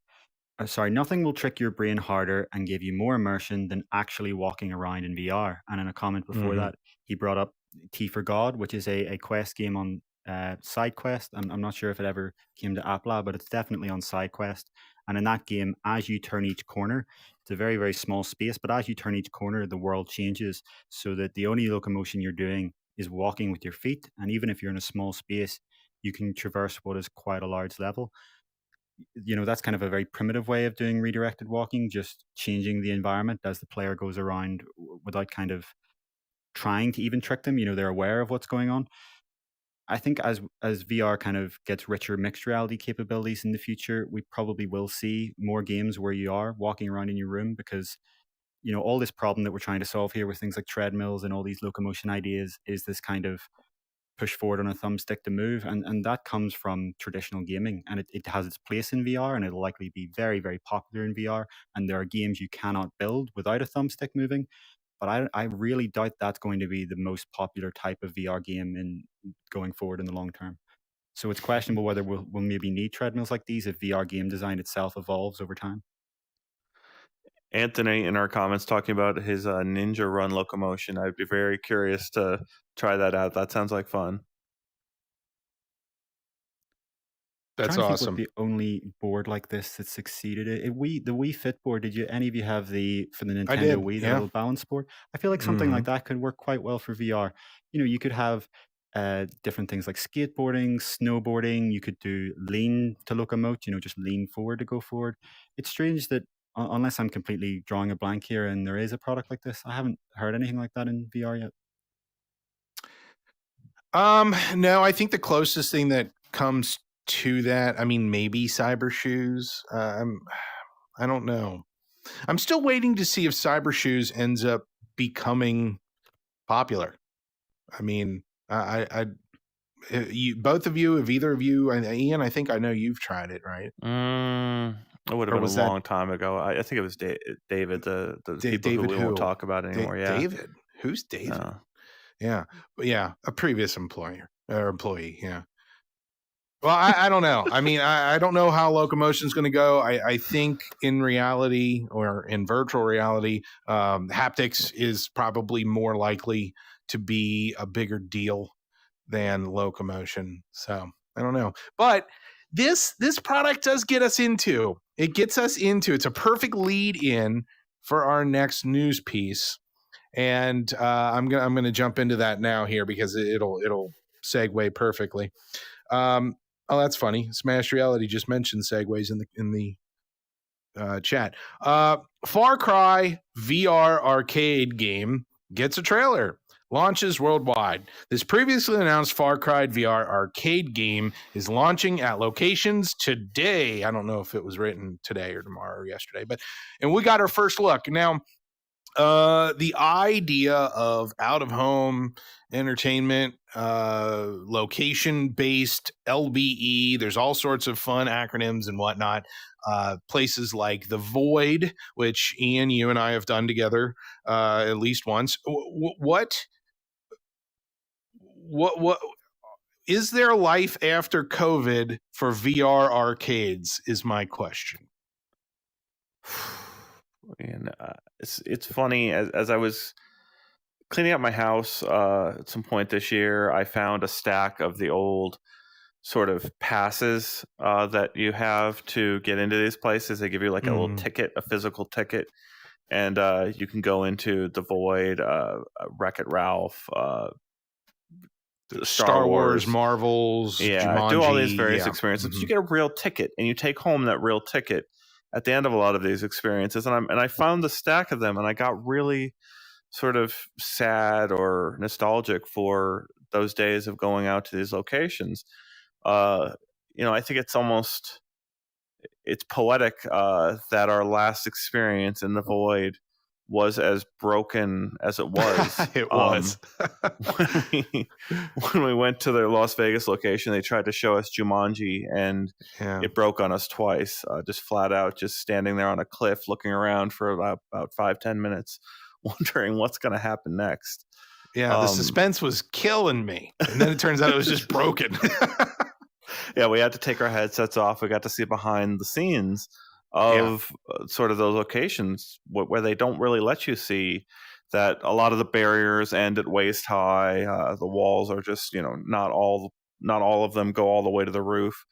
Speaker 3: Nothing will trick your brain harder and give you more immersion than actually walking around in VR. And in a comment before that, he brought up T for God, which is a Quest game on SideQuest. I'm not sure if it ever came to Appla, but it's definitely on SideQuest. And in that game, as you turn each corner, it's a very, very small space, but as you turn each corner, the world changes so that the only locomotion you're doing is walking with your feet. And even if you're in a small space, you can traverse what is quite a large level. You know, that's kind of a very primitive way of doing redirected walking, just changing the environment as the player goes around without kind of trying to even trick them. You know, they're aware of what's going on. I think as VR kind of gets richer mixed reality capabilities in the future, we probably will see more games where you are walking around in your room, because, you know, all this problem that we're trying to solve here with things like treadmills and all these locomotion ideas is this kind of push forward on a thumbstick to move, and that comes from traditional gaming, and it has its place in VR, and it'll likely be very, very popular in VR, and there are games you cannot build without a thumbstick moving, but I really doubt that's going to be the most popular type of VR game in going forward in the long term. So it's questionable whether we'll maybe need treadmills like these if VR game design itself evolves over time.
Speaker 2: Anthony in our comments talking about his Ninja Run locomotion. I'd be very curious to try that out. That sounds like fun.
Speaker 1: That's awesome.
Speaker 3: The only board like this that succeeded the Wii Fit board. Did any of you have for the Nintendo Wii, the little balance board? I feel like something like that could work quite well for VR. You know, you could have different things like skateboarding, snowboarding. You could do lean to locomote. You know, just lean forward to go forward. It's strange that unless I'm completely drawing a blank here, and there is a product like this, I haven't heard anything like that in VR yet.
Speaker 1: No, I think the closest thing that comes to that, I mean, maybe Cyber Shoes. I don't know. I'm still waiting to see if Cyber Shoes ends up becoming popular. I mean, both of you, if either of you, Ian, I think I know you've tried it, right?
Speaker 2: It would have been a long time ago. I think it was David, the people who we won't talk about anymore.
Speaker 1: David? Who's David? No. Yeah. Yeah. A previous employee. Yeah. Well, I don't know. I mean, I don't know how locomotion is going to go. I think in reality or in virtual reality, haptics is probably more likely to be a bigger deal than locomotion. So I don't know. But this product does get us into. It gets us into. It's a perfect lead in for our next news piece. And I'm gonna jump into that now here because it'll segue perfectly. Oh, that's funny. Smash Reality just mentioned segues in the chat. Far Cry VR arcade game gets a trailer. Launches worldwide. This previously announced Far Cry VR arcade game is launching at locations today. I don't know if it was written today or tomorrow or yesterday, and we got our first look. Now, the idea of out-of-home entertainment, location-based LBE, there's all sorts of fun acronyms and whatnot. Places like The Void, which Ian, you and I have done together at least once. What is there life after COVID for VR arcades is my question.
Speaker 2: And it's funny, as I was cleaning up my house at some point this year, I found a stack of the old sort of passes that you have to get into these places. They give you like a little ticket, a physical ticket, and you can go into the Void, Wreck-It Ralph,
Speaker 1: Star Wars, Marvels, Jumanji,
Speaker 2: do all these various experiences. But you get a real ticket, and you take home that real ticket at the end of a lot of these experiences. And I found the stack of them, and I got really sort of sad or nostalgic for those days of going out to these locations. I think it's poetic that our last experience in the Void was as broken as it was.
Speaker 1: It was.
Speaker 2: When we went to their Las Vegas location, they tried to show us Jumanji, and it broke on us twice. Just flat out, just standing there on a cliff, looking around for about 5-10 minutes, wondering what's going to happen next.
Speaker 1: Yeah, the suspense was killing me, and then it turns out it was just broken.
Speaker 2: Yeah, we had to take our headsets off. We got to see behind the scenes of sort of those locations where they don't really let you see that a lot of the barriers end at waist high. The walls are just, not all of them go all the way to the roof.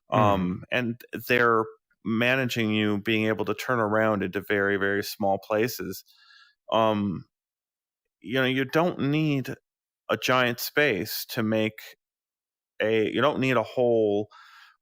Speaker 2: And they're managing you being able to turn around into very, very small places. You don't need a giant space to make you don't need a whole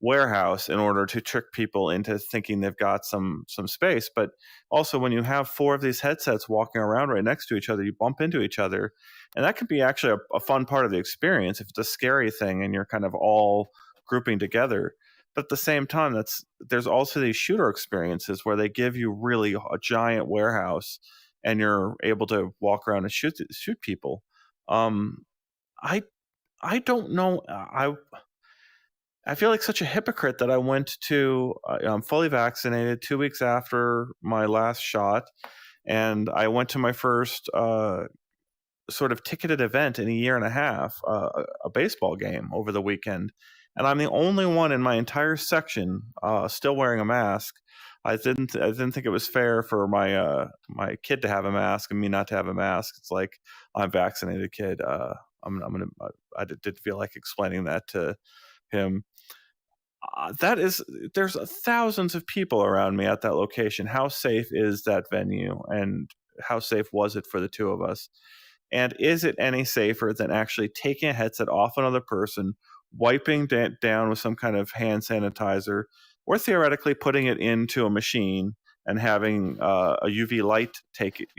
Speaker 2: warehouse in order to trick people into thinking they've got some space. But also, when you have 4 of these headsets walking around right next to each other, you bump into each other, and that can be actually a fun part of the experience if it's a scary thing and you're kind of all grouping together. But at the same time, there's also these shooter experiences where they give you really a giant warehouse and you're able to walk around and shoot people. I don't know. I feel like such a hypocrite that I went to, I'm fully vaccinated 2 weeks after my last shot, and I went to my first sort of ticketed event in a year and a half, a baseball game over the weekend. And I'm the only one in my entire section still wearing a mask. I didn't think it was fair for my kid to have a mask and me not to have a mask. It's like, I'm vaccinated, kid. I did feel like explaining that to him. There's thousands of people around me at that location. How safe is that venue, and how safe was it for the two of us? And is it any safer than actually taking a headset off another person, wiping down with some kind of hand sanitizer, or theoretically putting it into a machine and having a UV light take it,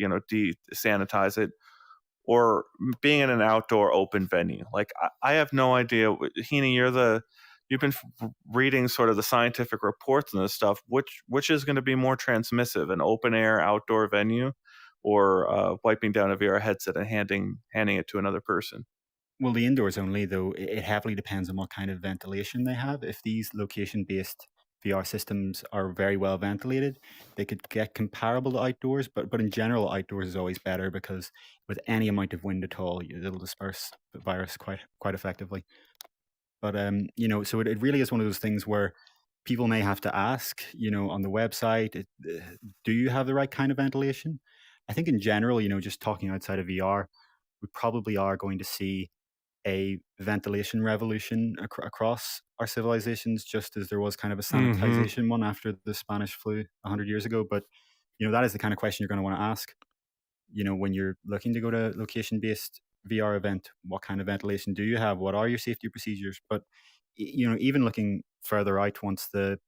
Speaker 2: sanitize it, or being in an outdoor open venue? Like, I have no idea. Heaney, you've been reading sort of the scientific reports and this stuff. Which is going to be more transmissive, an open air outdoor venue, or wiping down a VR headset and handing it to another person?
Speaker 3: Well, the indoors only, though, it heavily depends on what kind of ventilation they have. If these location-based VR systems are very well ventilated, they could get comparable to outdoors, but in general, outdoors is always better, because with any amount of wind at all, it'll disperse the virus quite effectively. But so it really is one of those things where people may have to ask, on the website, do you have the right kind of ventilation? I think in general, just talking outside of VR, we probably are going to see a ventilation revolution across our civilizations, just as there was kind of a sanitization one after the Spanish flu 100 years ago. But that is the kind of question you're going to want to ask when you're looking to go to location-based VR event. What kind of ventilation do you have? What are your safety procedures? But even looking further out, once the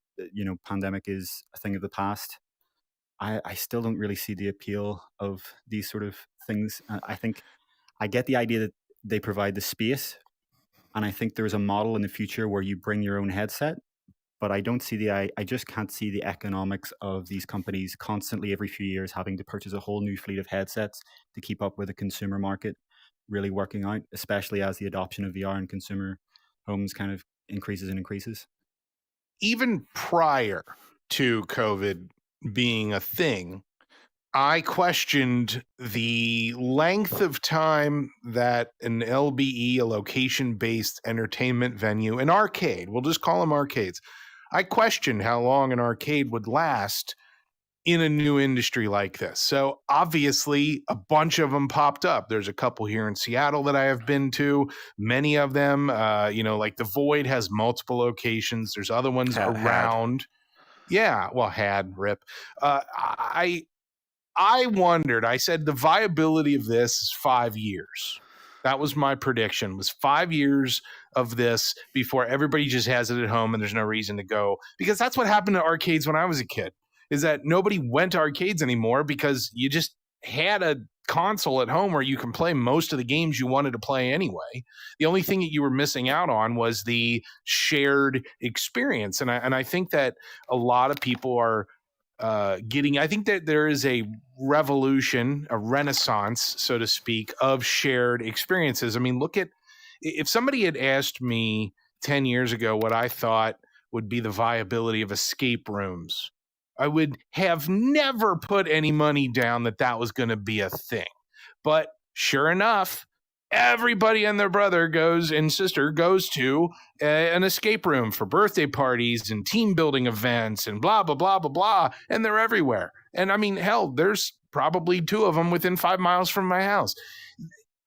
Speaker 3: pandemic is a thing of the past, I still don't really see the appeal of these sort of things. I think I get the idea that they provide the space, and I think there's a model in the future where you bring your own headset, but I don't see I just can't see the economics of these companies constantly every few years having to purchase a whole new fleet of headsets to keep up with the consumer market really working out, especially as the adoption of VR in consumer homes kind of increases and increases.
Speaker 1: Even prior to COVID being a thing, I questioned the length of time that an LBE, a location-based entertainment venue, an arcade, we'll just call them arcades. I questioned how long an arcade would last in a new industry like this. So obviously a bunch of them popped up. There's a couple here in Seattle that I have been to, many of them, like the Void has multiple locations. There's other ones around. Yeah. Well, rip. I wondered, I said the viability of this is 5 years. That was my prediction, was 5 years of this before everybody just has it at home and there's no reason to go. Because that's what happened to arcades when I was a kid, is that nobody went to arcades anymore because you just had a console at home where you can play most of the games you wanted to play anyway. The only thing that you were missing out on was the shared experience. And I think that a lot of people are I think that there is a revolution, a renaissance, so to speak, of shared experiences. I mean, if somebody had asked me 10 years ago what I thought would be the viability of escape rooms, I would have never put any money down that was going to be a thing. But sure enough, everybody and their brother and sister goes to an escape room for birthday parties and team building events and blah, blah, blah, blah, blah. And they're everywhere. And I mean, hell, there's probably 2 of them within 5 miles from my house.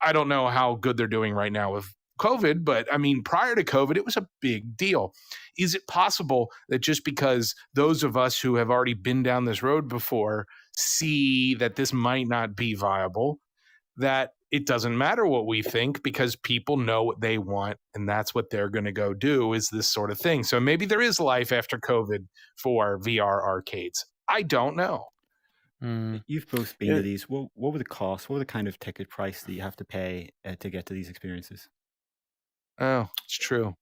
Speaker 1: I don't know how good they're doing right now with COVID, but I mean, prior to COVID, it was a big deal. Is it possible that just because those of us who have already been down this road before see that this might not be viable, that it doesn't matter what we think because people know what they want and that's what they're going to go do, is this sort of thing. So maybe there is life after COVID for VR arcades. I don't know.
Speaker 3: You've both been to these. What were the costs? What were the kind of ticket price that you have to pay to get to these experiences?
Speaker 1: Oh, it's true.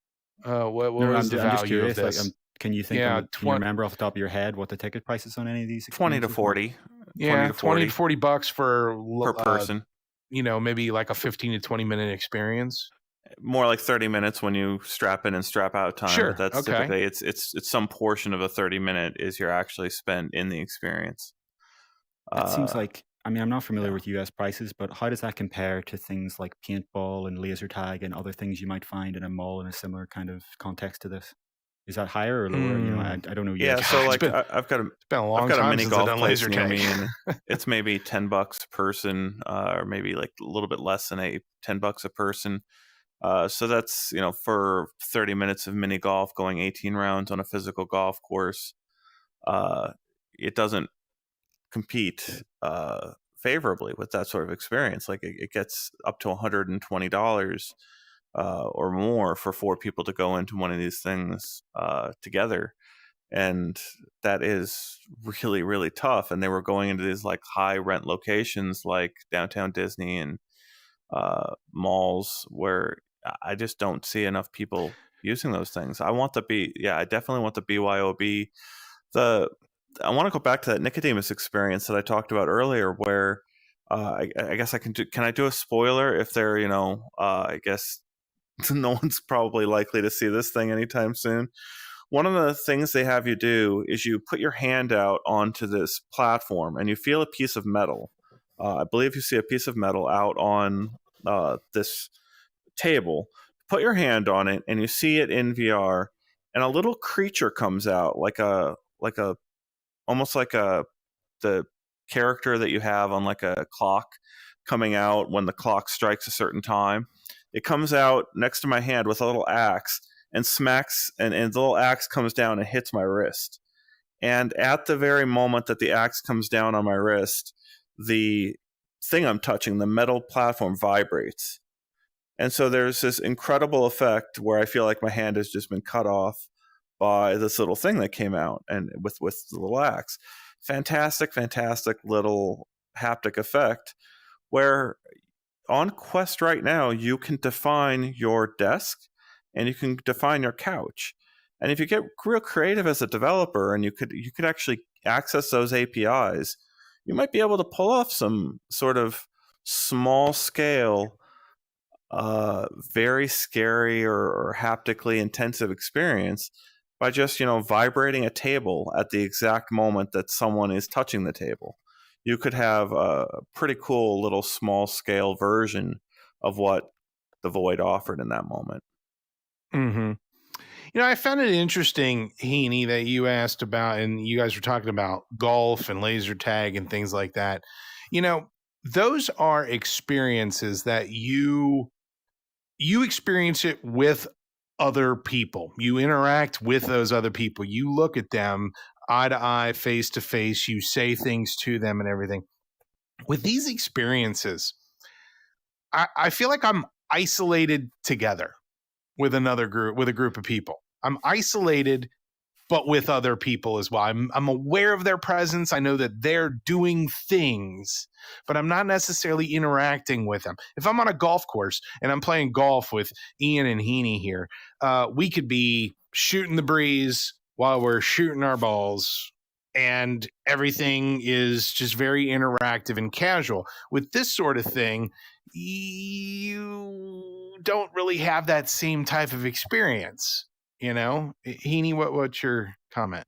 Speaker 1: What
Speaker 3: No,
Speaker 1: was the
Speaker 3: I'm just
Speaker 1: value of
Speaker 3: curious. Like,
Speaker 1: this?
Speaker 3: can you think? Can you remember off the top of your head what the ticket prices on any of these?
Speaker 2: 20 to
Speaker 3: experiences were?
Speaker 2: 40.
Speaker 1: Yeah, 20 to 40 bucks
Speaker 2: per
Speaker 1: for
Speaker 2: person.
Speaker 1: Maybe like a 15 to 20 minute experience.
Speaker 2: More like 30 minutes when you strap in and strap out time.
Speaker 1: Sure.
Speaker 2: But that's typically it's some portion of a 30-minute is you're actually spent in the experience.
Speaker 3: It seems like, I mean, I'm not familiar with US prices, but how does that compare to things like paintball and laser tag and other things you might find in a mall in a similar kind of context to this? Is that higher or lower? I don't know.
Speaker 2: Yeah,
Speaker 3: US
Speaker 2: so
Speaker 3: prices.
Speaker 2: like I've got a mini golf place near me, and it's maybe $10 a person, or maybe like a little bit less than $10 a person. So that's for 30 minutes of mini golf, going 18 rounds on a physical golf course. It doesn't compete favorably with that sort of experience. Like it gets up to $120 or more for 4 people to go into one of these things together, and that is really, really tough. And they were going into these like high rent locations like downtown Disney and malls where I just don't see enough people using those things. I definitely want the BYOB. I want to go back to that Nicodemus experience that I talked about earlier, where I guess can I do a spoiler if they're, I guess no one's probably likely to see this thing anytime soon. One of the things they have you do is you put your hand out onto this platform and you feel a piece of metal. I believe you see a piece of metal out on this table. Put your hand on it and you see it in VR, and a little creature comes out almost like the character that you have on like a clock coming out when the clock strikes a certain time. It comes out next to my hand with a little axe and smacks, and the little axe comes down and hits my wrist. And at the very moment that the axe comes down on my wrist, the thing I'm touching, the metal platform, vibrates. And so there's this incredible effect where I feel like my hand has just been cut off by this little thing that came out, and with the little axe. Fantastic little haptic effect where on Quest right now you can define your desk and you can define your couch. And if you get real creative as a developer and you could actually access those APIs, you might be able to pull off some sort of small scale very scary or haptically intensive experience by just vibrating a table at the exact moment that someone is touching the table. You could have a pretty cool little small scale version of what the Void offered in that moment.
Speaker 1: Mm-hmm. I found it interesting, Heaney, that you asked about, and you guys were talking about golf and laser tag and things like that. Those are experiences that you experience it with other people. You interact with those other people. You look at them eye to eye, face to face. You say things to them and everything. With these experiences, I feel like I'm isolated together with a group of people. I'm isolated, but with other people as well. I'm aware of their presence. I know that they're doing things, but I'm not necessarily interacting with them. If I'm on a golf course and I'm playing golf with Ian and Heaney here, we could be shooting the breeze while we're shooting our balls, and everything is just very interactive and casual. With this sort of thing, you don't really have that same type of experience. Heaney, what's your comment?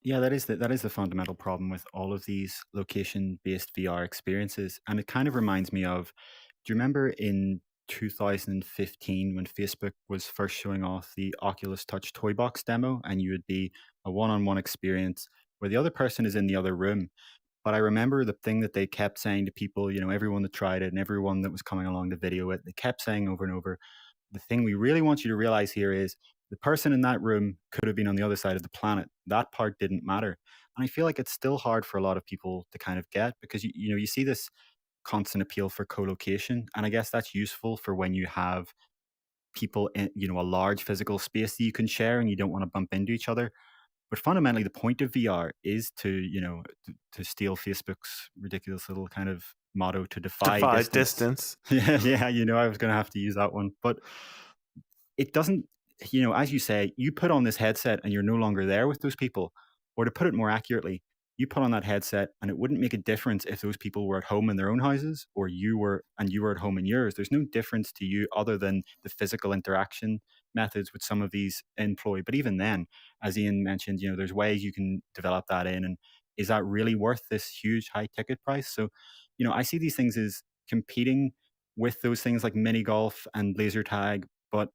Speaker 3: Yeah, that is the fundamental problem with all of these location-based VR experiences, and it kind of reminds me of. Do you remember in 2015 when Facebook was first showing off the Oculus Touch toy box demo, and you would be a one-on-one experience where the other person is in the other room? But I remember the thing that they kept saying to people, everyone that tried it and everyone that was coming along to video it, they kept saying over and over, the thing we really want you to realize here is the person in that room could have been on the other side of the planet. That part didn't matter. And I feel like it's still hard for a lot of people to kind of get, because you see this constant appeal for co-location, and I guess that's useful for when you have people in a large physical space that you can share and you don't want to bump into each other. But fundamentally, the point of VR is to steal Facebook's ridiculous little kind of motto, to defy
Speaker 2: distance.
Speaker 3: Yeah, I was going to have to use that one. But it doesn't, as you say, you put on this headset and you're no longer there with those people. Or to put it more accurately, you put on that headset and it wouldn't make a difference if those people were at home in their own houses or you were at home in yours. There's no difference to you other than the physical interaction methods which some of these employ. But even then, as Ian mentioned, there's ways you can develop that in. And is that really worth this huge high ticket price? So, I see these things as competing with those things like mini golf and laser tag, but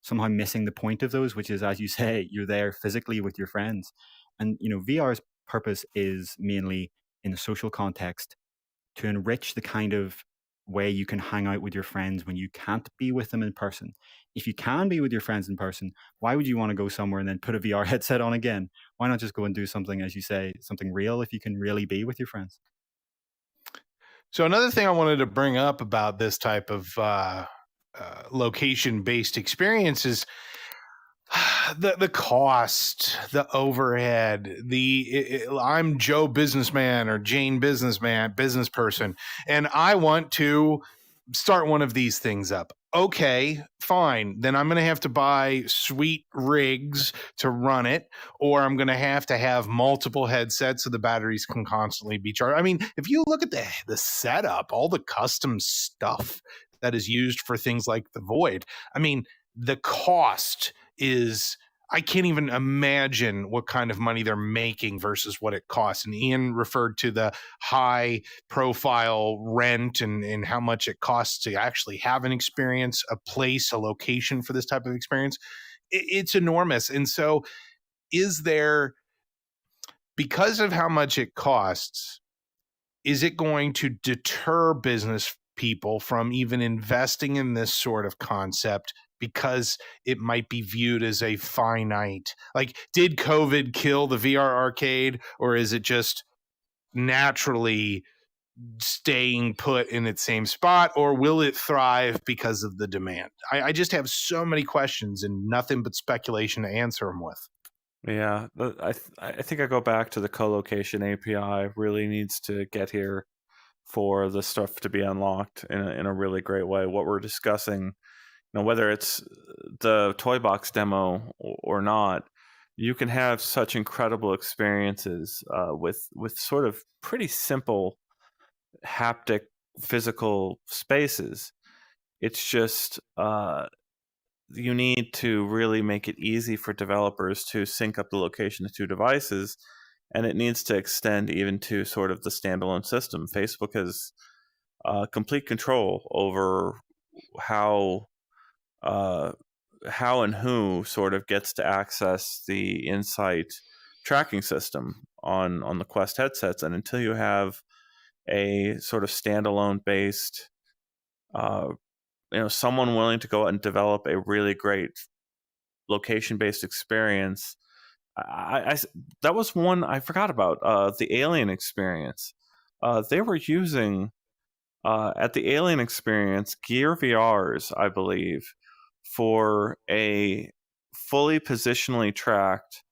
Speaker 3: somehow missing the point of those, which is, as you say, you're there physically with your friends. And, VR's purpose is mainly in a social context to enrich the kind of way you can hang out with your friends when you can't be with them in person. If you can be with your friends in person, why would you want to go somewhere and then put a VR headset on again? Why not just go and do something, as you say, something real, if you can really be with your friends?
Speaker 1: So another thing I wanted to bring up about this type of location-based experience is the cost, the overhead, I'm Joe businessman or Jane business person, and I want to start one of these things up. Okay, fine. Then I'm going to have to buy sweet rigs to run it, or I'm going to have multiple headsets so the batteries can constantly be charged. I mean, if you look at the setup, all the custom stuff that is used for things like the Void, I mean, the cost is, I can't even imagine what kind of money they're making versus what it costs. And Ian referred to the high profile rent and how much it costs to actually have an experience, a place, a location for this type of experience. It's enormous. And so because of how much it costs, is it going to deter business people from even investing in this sort of concept because it might be viewed as a finite? Like, did COVID kill the VR arcade, or is it just naturally staying put in its same spot, or will it thrive because of the demand? I just have so many questions and nothing but speculation to answer them with.
Speaker 2: Yeah, I think I go back to the co-location API really needs to get here for the stuff to be unlocked in a really great way. What we're discussing, whether it's the toy box demo or not, you can have such incredible experiences with sort of pretty simple haptic physical spaces. It's just you need to really make it easy for developers to sync up the location of two devices, and it needs to extend even to sort of the standalone system. Facebook has complete control over how how and who sort of gets to access the Insight tracking system on the Quest headsets. And until you have a sort of standalone based, someone willing to go out and develop a really great location based experience. That was one I forgot about, the Alien experience. They were using at the Alien experience Gear VRs, I believe, for a fully positionally tracked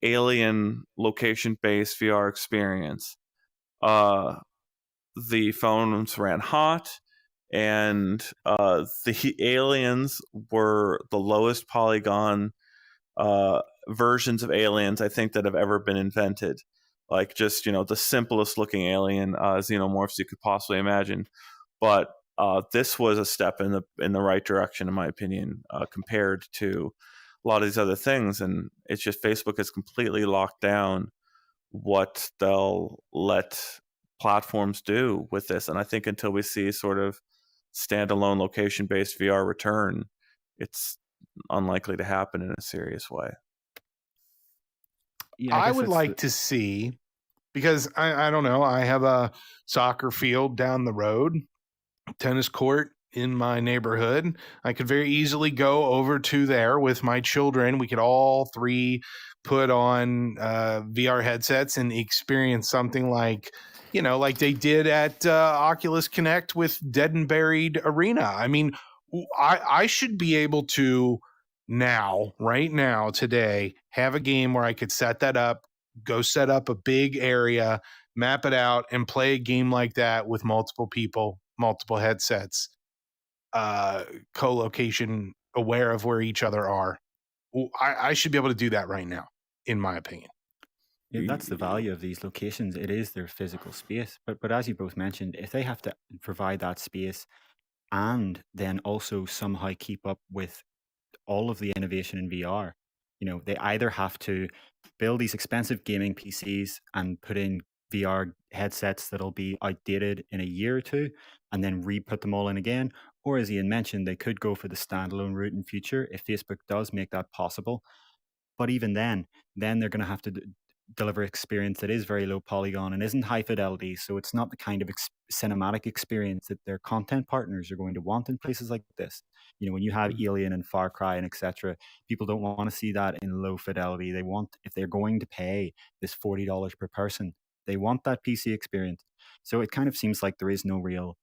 Speaker 2: Alien location based VR experience. The phones ran hot, and the aliens were the lowest polygon versions of aliens I think that have ever been invented. Like, just, the simplest looking alien xenomorphs you could possibly imagine. But this was a step in the right direction, in my opinion, compared to a lot of these other things. And it's just Facebook has completely locked down what they'll let platforms do with this. And I think until we see sort of standalone location-based VR return, it's unlikely to happen in a serious way.
Speaker 1: Yeah, I would like to see, because I don't know, I have a soccer field down the road, tennis court in my neighborhood. I could very easily go over to there with my children. We could all three put on VR headsets and experience something like, like they did at Oculus Connect with Dead and Buried Arena. I mean, I should be able to right now, today, have a game where I could set that up, go set up a big area, map it out, and play a game like that with multiple people, multiple headsets, co-location, aware of where each other are. I should be able to do that right now, in my opinion.
Speaker 3: Yeah, that's the value of these locations. It is their physical space. But as you both mentioned, if they have to provide that space and then also somehow keep up with all of the innovation in VR, they either have to build these expensive gaming PCs and put in VR headsets that'll be outdated in a year or two and then re-put them all in again. Or, as Ian mentioned, they could go for the standalone route in future if Facebook does make that possible. But even then they're going to have to deliver experience that is very low polygon and isn't high fidelity. So it's not the kind of cinematic experience that their content partners are going to want in places like this. When you have Alien and Far Cry and etc., people don't want to see that in low fidelity. They want, if they're going to pay this $40 per person, they want that PC experience. So it kind of seems like there is no real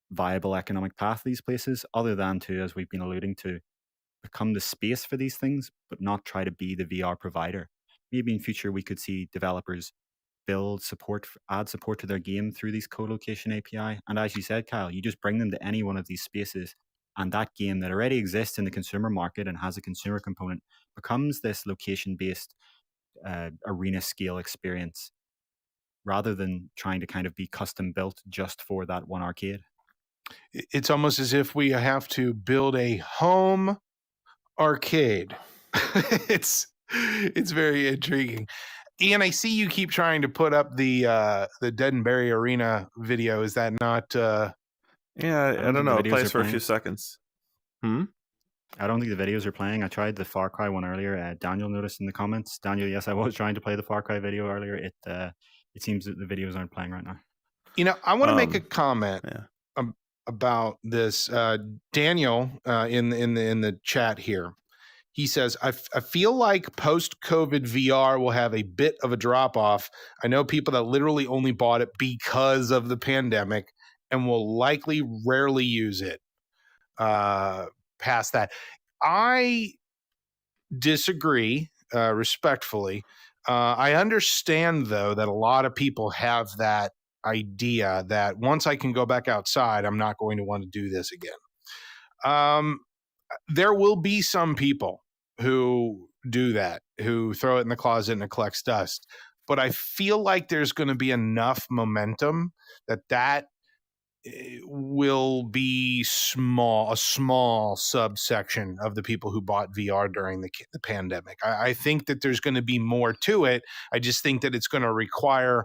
Speaker 3: viable economic path to these places, other than to, as we've been alluding to, become the space for these things, but not try to be the VR provider. Maybe in future we could see developers add support to their game through these co-location API. And as you said, Kyle, you just bring them to any one of these spaces, and that game that already exists in the consumer market and has a consumer component becomes this location-based arena scale experience, rather than trying to kind of be custom built just for that one arcade.
Speaker 1: It's almost as if we have to build a home arcade. It's very intriguing. Ian, I see you keep trying to put up the Dead and Bury Arena video. Is that not?
Speaker 2: Yeah, I don't know. It plays for a few seconds.
Speaker 3: I don't think the videos are playing. I tried the Far Cry one earlier. Daniel noticed in the comments. Daniel, yes, I was trying to play the Far Cry video earlier. It seems that the videos aren't playing right now.
Speaker 1: I want to make a comment about this. Daniel in the chat here. He says, I feel like post-COVID VR will have a bit of a drop-off. I know people that literally only bought it because of the pandemic and will likely rarely use it past that. I disagree respectfully. I understand, though, that a lot of people have that idea that once I can go back outside, I'm not going to want to do this again. There will be some people who do that, who throw it in the closet and it collects dust. But I feel like there's going to be enough momentum that will be a small subsection of the people who bought VR during the pandemic. I think that there's going to be more to it. I just think that it's going to require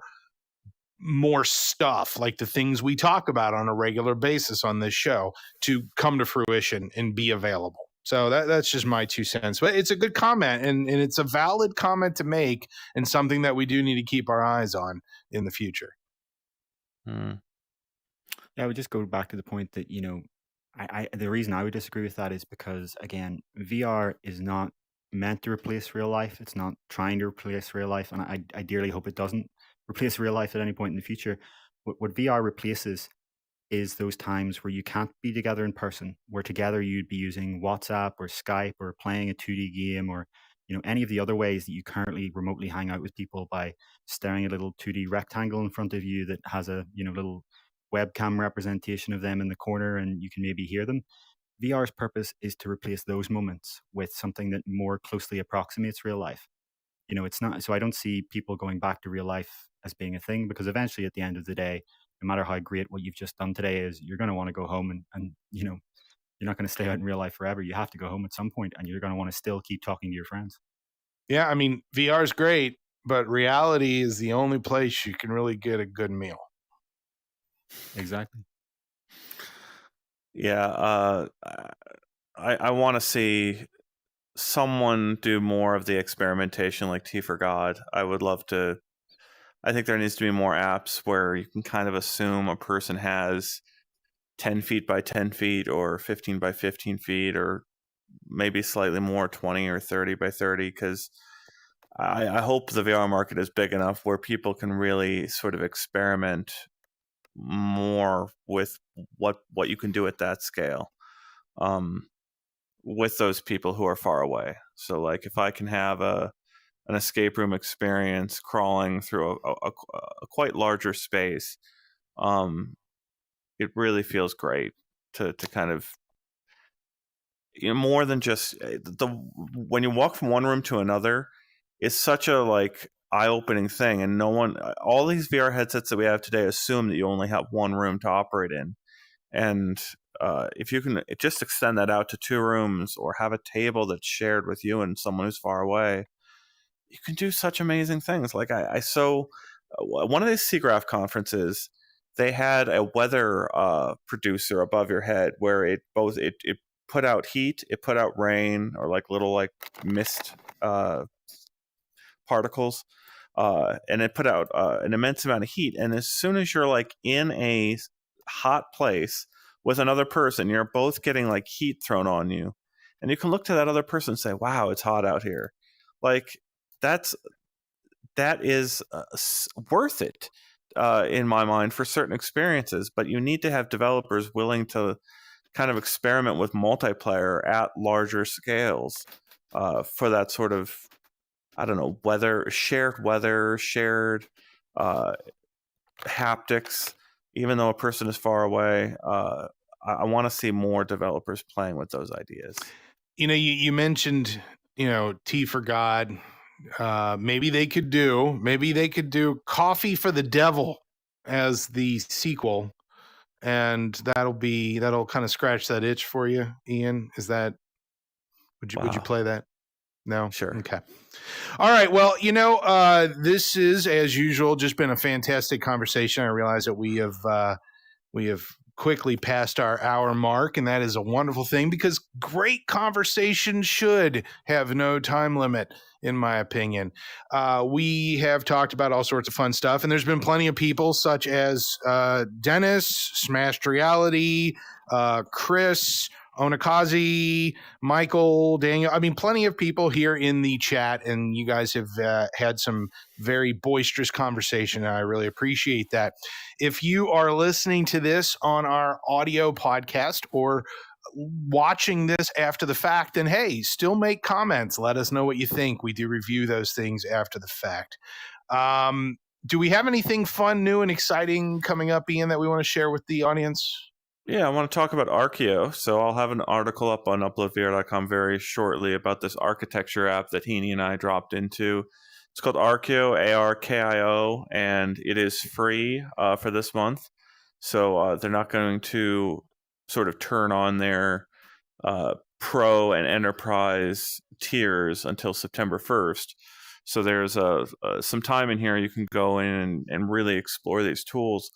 Speaker 1: more stuff, like the things we talk about on a regular basis on this show, to come to fruition and be available. So that's just my 2 cents. But it's a good comment, and it's a valid comment to make, and something that we do need to keep our eyes on in the future.
Speaker 2: Mm.
Speaker 3: Yeah, I would just go back to the point that, the reason I would disagree with that is because, again, VR is not meant to replace real life. It's not trying to replace real life, and I dearly hope it doesn't replace real life at any point in the future. What VR replaces is those times where you can't be together in person, where together you'd be using WhatsApp or Skype or playing a 2D game, or any of the other ways that you currently remotely hang out with people by staring at a little 2D rectangle in front of you that has a little webcam representation of them in the corner, and you can maybe hear them. VR's purpose is to replace those moments with something that more closely approximates real life. It's not, so I don't see people going back to real life as being a thing, because eventually at the end of the day, no matter how great what you've just done today is, you're going to want to go home, and you're not going to stay out in real life forever. You have to go home at some point, and you're going to want to still keep talking to your friends.
Speaker 1: Yeah, I mean, VR is great, but reality is the only place you can really get a good meal.
Speaker 3: Exactly.
Speaker 2: Yeah, I want to see someone do more of the experimentation like T for God. I would love to. I think there needs to be more apps where you can kind of assume a person has 10 feet by 10 feet or 15 by 15 feet, or maybe slightly more, 20 or 30 by 30, because I hope the VR market is big enough where people can really sort of experiment more with what you can do at that scale, with those people who are far away. So like if I can have an escape room experience crawling through a quite larger space, it really feels great to kind of, more than just when you walk from one room to another, it's such a like eye-opening thing, and all these VR headsets that we have today assume that you only have one room to operate in, and if you can just extend that out to 2 rooms, or have a table that's shared with you and someone who's far away, you can do such amazing things. Like I saw one of these SIGGRAPH conferences, they had a weather producer above your head where it put out heat, it put out rain, or like little like mist particles, and it put out an immense amount of heat. And as soon as you're like in a hot place with another person, you're both getting like heat thrown on you, and you can look to that other person and say, wow, it's hot out here. Like that is worth it in my mind for certain experiences. But you need to have developers willing to kind of experiment with multiplayer at larger scales for that sort of, I don't know, shared haptics, even though a person is far away. I want to see more developers playing with those ideas.
Speaker 1: You mentioned, T for God. Maybe they could do Coffee for the Devil as the sequel, and that'll kind of scratch that itch for you, Ian. Would you play that? No?
Speaker 2: Sure.
Speaker 1: Okay. All right. Well, this is, as usual, just been a fantastic conversation. I realize that we have quickly past our hour mark, and that is a wonderful thing, because great conversation should have no time limit, in my opinion. We have talked about all sorts of fun stuff, and there's been plenty of people such as Dennis, Smashed Reality, Chris, Onakazi, Michael, Daniel. I mean, plenty of people here in the chat, and you guys have had some very boisterous conversation, and I really appreciate that. If you are listening to this on our audio podcast or watching this after the fact, then hey, still make comments. Let us know what you think. We do review those things after the fact. Do we have anything fun, new, and exciting coming up, Ian, that we want to share with the audience?
Speaker 2: Yeah, I want to talk about Arkio. So I'll have an article up on uploadvr.com very shortly about this architecture app that Heaney and I dropped into. It's called Arkio, Arkio, and it is free for this month. So they're not going to sort of turn on their pro and enterprise tiers until September 1st. So there's some time in here you can go in and really explore these tools.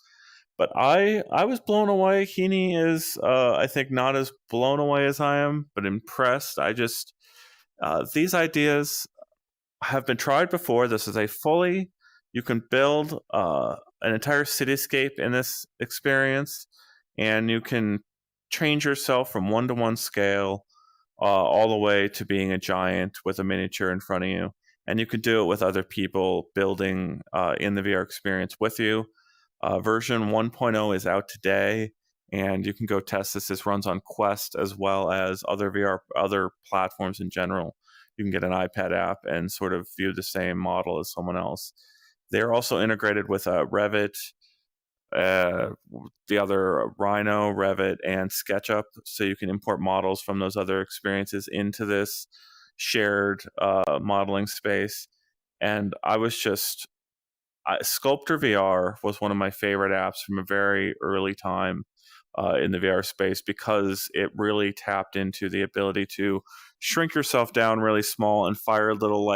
Speaker 2: But I was blown away. Heaney is, I think, not as blown away as I am, but impressed. These ideas have been tried before. This is you can build an entire cityscape in this experience, and you can change yourself from 1-to-1 scale all the way to being a giant with a miniature in front of you. And you can do it with other people building in the VR experience with you. Version 1.0 is out today, and you can go test this. This runs on Quest as well as other platforms in general. You can get an iPad app and sort of view the same model as someone else. They're also integrated with Revit, the other Rhino, Revit, and SketchUp, so you can import models from those other experiences into this shared modeling space. And Sculptor VR was one of my favorite apps from a very early time in the VR space, because it really tapped into the ability to shrink yourself down really small and fire little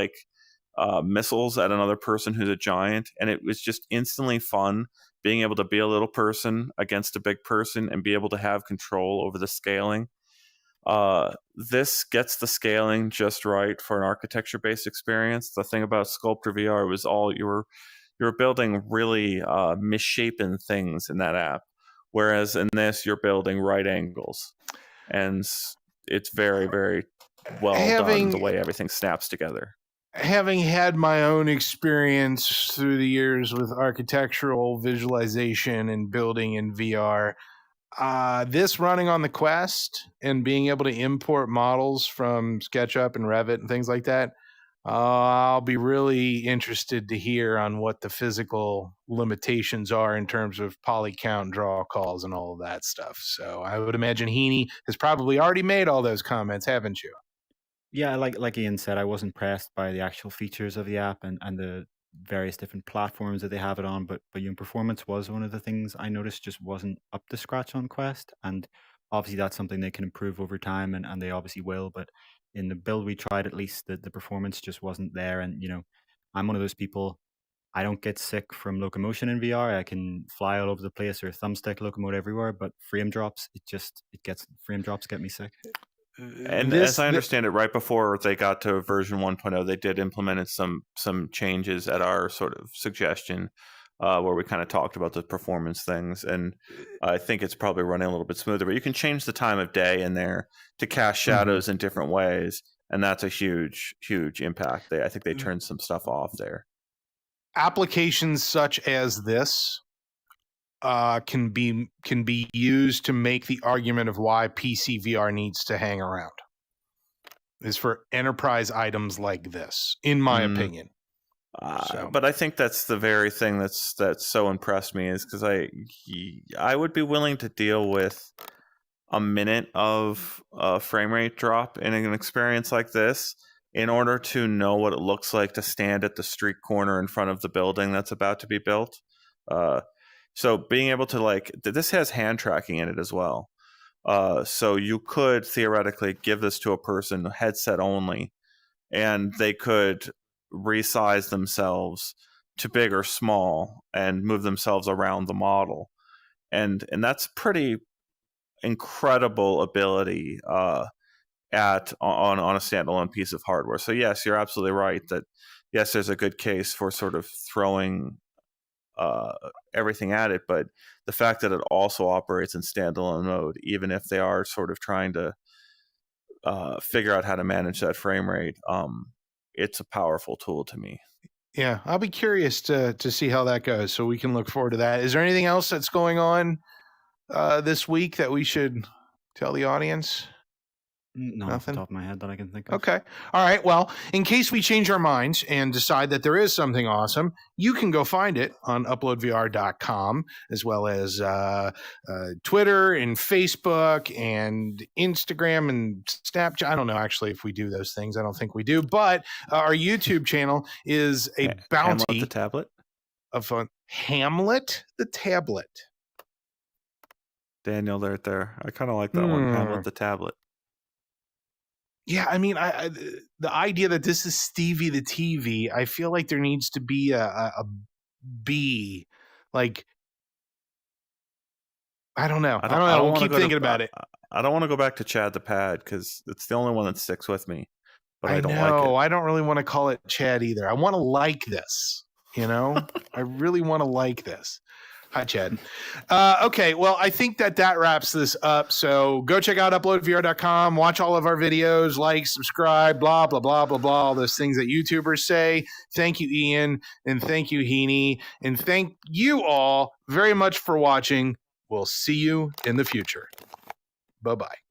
Speaker 2: missiles at another person who's a giant. And it was just instantly fun being able to be a little person against a big person and be able to have control over the scaling. This gets the scaling just right for an architecture-based experience. The thing about Sculptor VR was you were building really misshapen things in that app, whereas in this you're building right angles, and it's very, very well done the way everything snaps together.
Speaker 1: Having had my own experience through the years with architectural visualization and building in VR, this running on the Quest and being able to import models from SketchUp and Revit and things like that, I'll be really interested to hear on what the physical limitations are in terms of poly count, draw calls, and all of that stuff. So I would imagine Heaney has probably already made all those comments, haven't you?
Speaker 3: Yeah, like Ian said, I was impressed by the actual features of the app and the various different platforms that they have it on. But performance was one of the things I noticed just wasn't up to scratch on Quest. And obviously that's something they can improve over time, and they obviously will. But in the build we tried, at least the performance just wasn't there. And I'm one of those people. I don't get sick from locomotion in VR. I can fly all over the place or thumbstick locomote everywhere, but frame drops get me sick.
Speaker 2: And as I understand it, right before they got to version 1.0, they did implement some changes at our sort of suggestion, where we kind of talked about the performance things. And I think it's probably running a little bit smoother. But you can change the time of day in there to cast shadows in different ways, and that's a huge, huge impact. I think they turned some stuff off there.
Speaker 1: Applications such as this can be used to make the argument of why PC VR needs to hang around. Is for enterprise items like this, in my opinion.
Speaker 2: But I think that's the very thing that's so impressed me, is because I would be willing to deal with a minute of frame rate drop in an experience like this in order to know what it looks like to stand at the street corner in front of the building that's about to be built. So being able to this has hand tracking in it as well. So you could theoretically give this to a person headset only, and they could resize themselves to big or small and move themselves around the model. And that's pretty incredible ability on a standalone piece of hardware. So yes, you're absolutely right that yes, there's a good case for sort of throwing everything at it, but the fact that it also operates in standalone mode, even if they are sort of trying to figure out how to manage that frame rate, it's a powerful tool to me.
Speaker 1: Yeah, I'll be curious to see how that goes, so we can look forward to that. Is there anything else that's going on this week that we should tell the audience?
Speaker 3: Not off the top of my head that I can think of.
Speaker 1: Okay. All right. Well, in case we change our minds and decide that there is something awesome, you can go find it on uploadvr.com, as well as Twitter and Facebook and Instagram and Snapchat. I don't know, actually, if we do those things. I don't think we do. But our YouTube channel is a bounty.
Speaker 2: Hamlet the tablet?
Speaker 1: Of Hamlet the tablet.
Speaker 2: Daniel, right there. I kind of like that one, Hamlet the tablet.
Speaker 1: Yeah, I mean, the idea that this is Stevie the TV, I feel like there needs to be a B, like I don't know.
Speaker 2: I
Speaker 1: I don't know. We'll
Speaker 2: wanna
Speaker 1: keep
Speaker 2: go to-
Speaker 1: thinking about it.
Speaker 2: I don't want to go back to Chad the Pad because it's the only one that sticks with me. But I don't
Speaker 1: know.
Speaker 2: like it.
Speaker 1: I don't really want to call it Chad either. I want to like this. I really want to like this. Hi, Chad. Okay, well, I think that wraps this up. So go check out uploadvr.com, watch all of our videos, like, subscribe, blah, blah, blah, blah, blah, all those things that YouTubers say. Thank you, Ian, and thank you, Heaney, and thank you all very much for watching. We'll see you in the future. Bye-bye.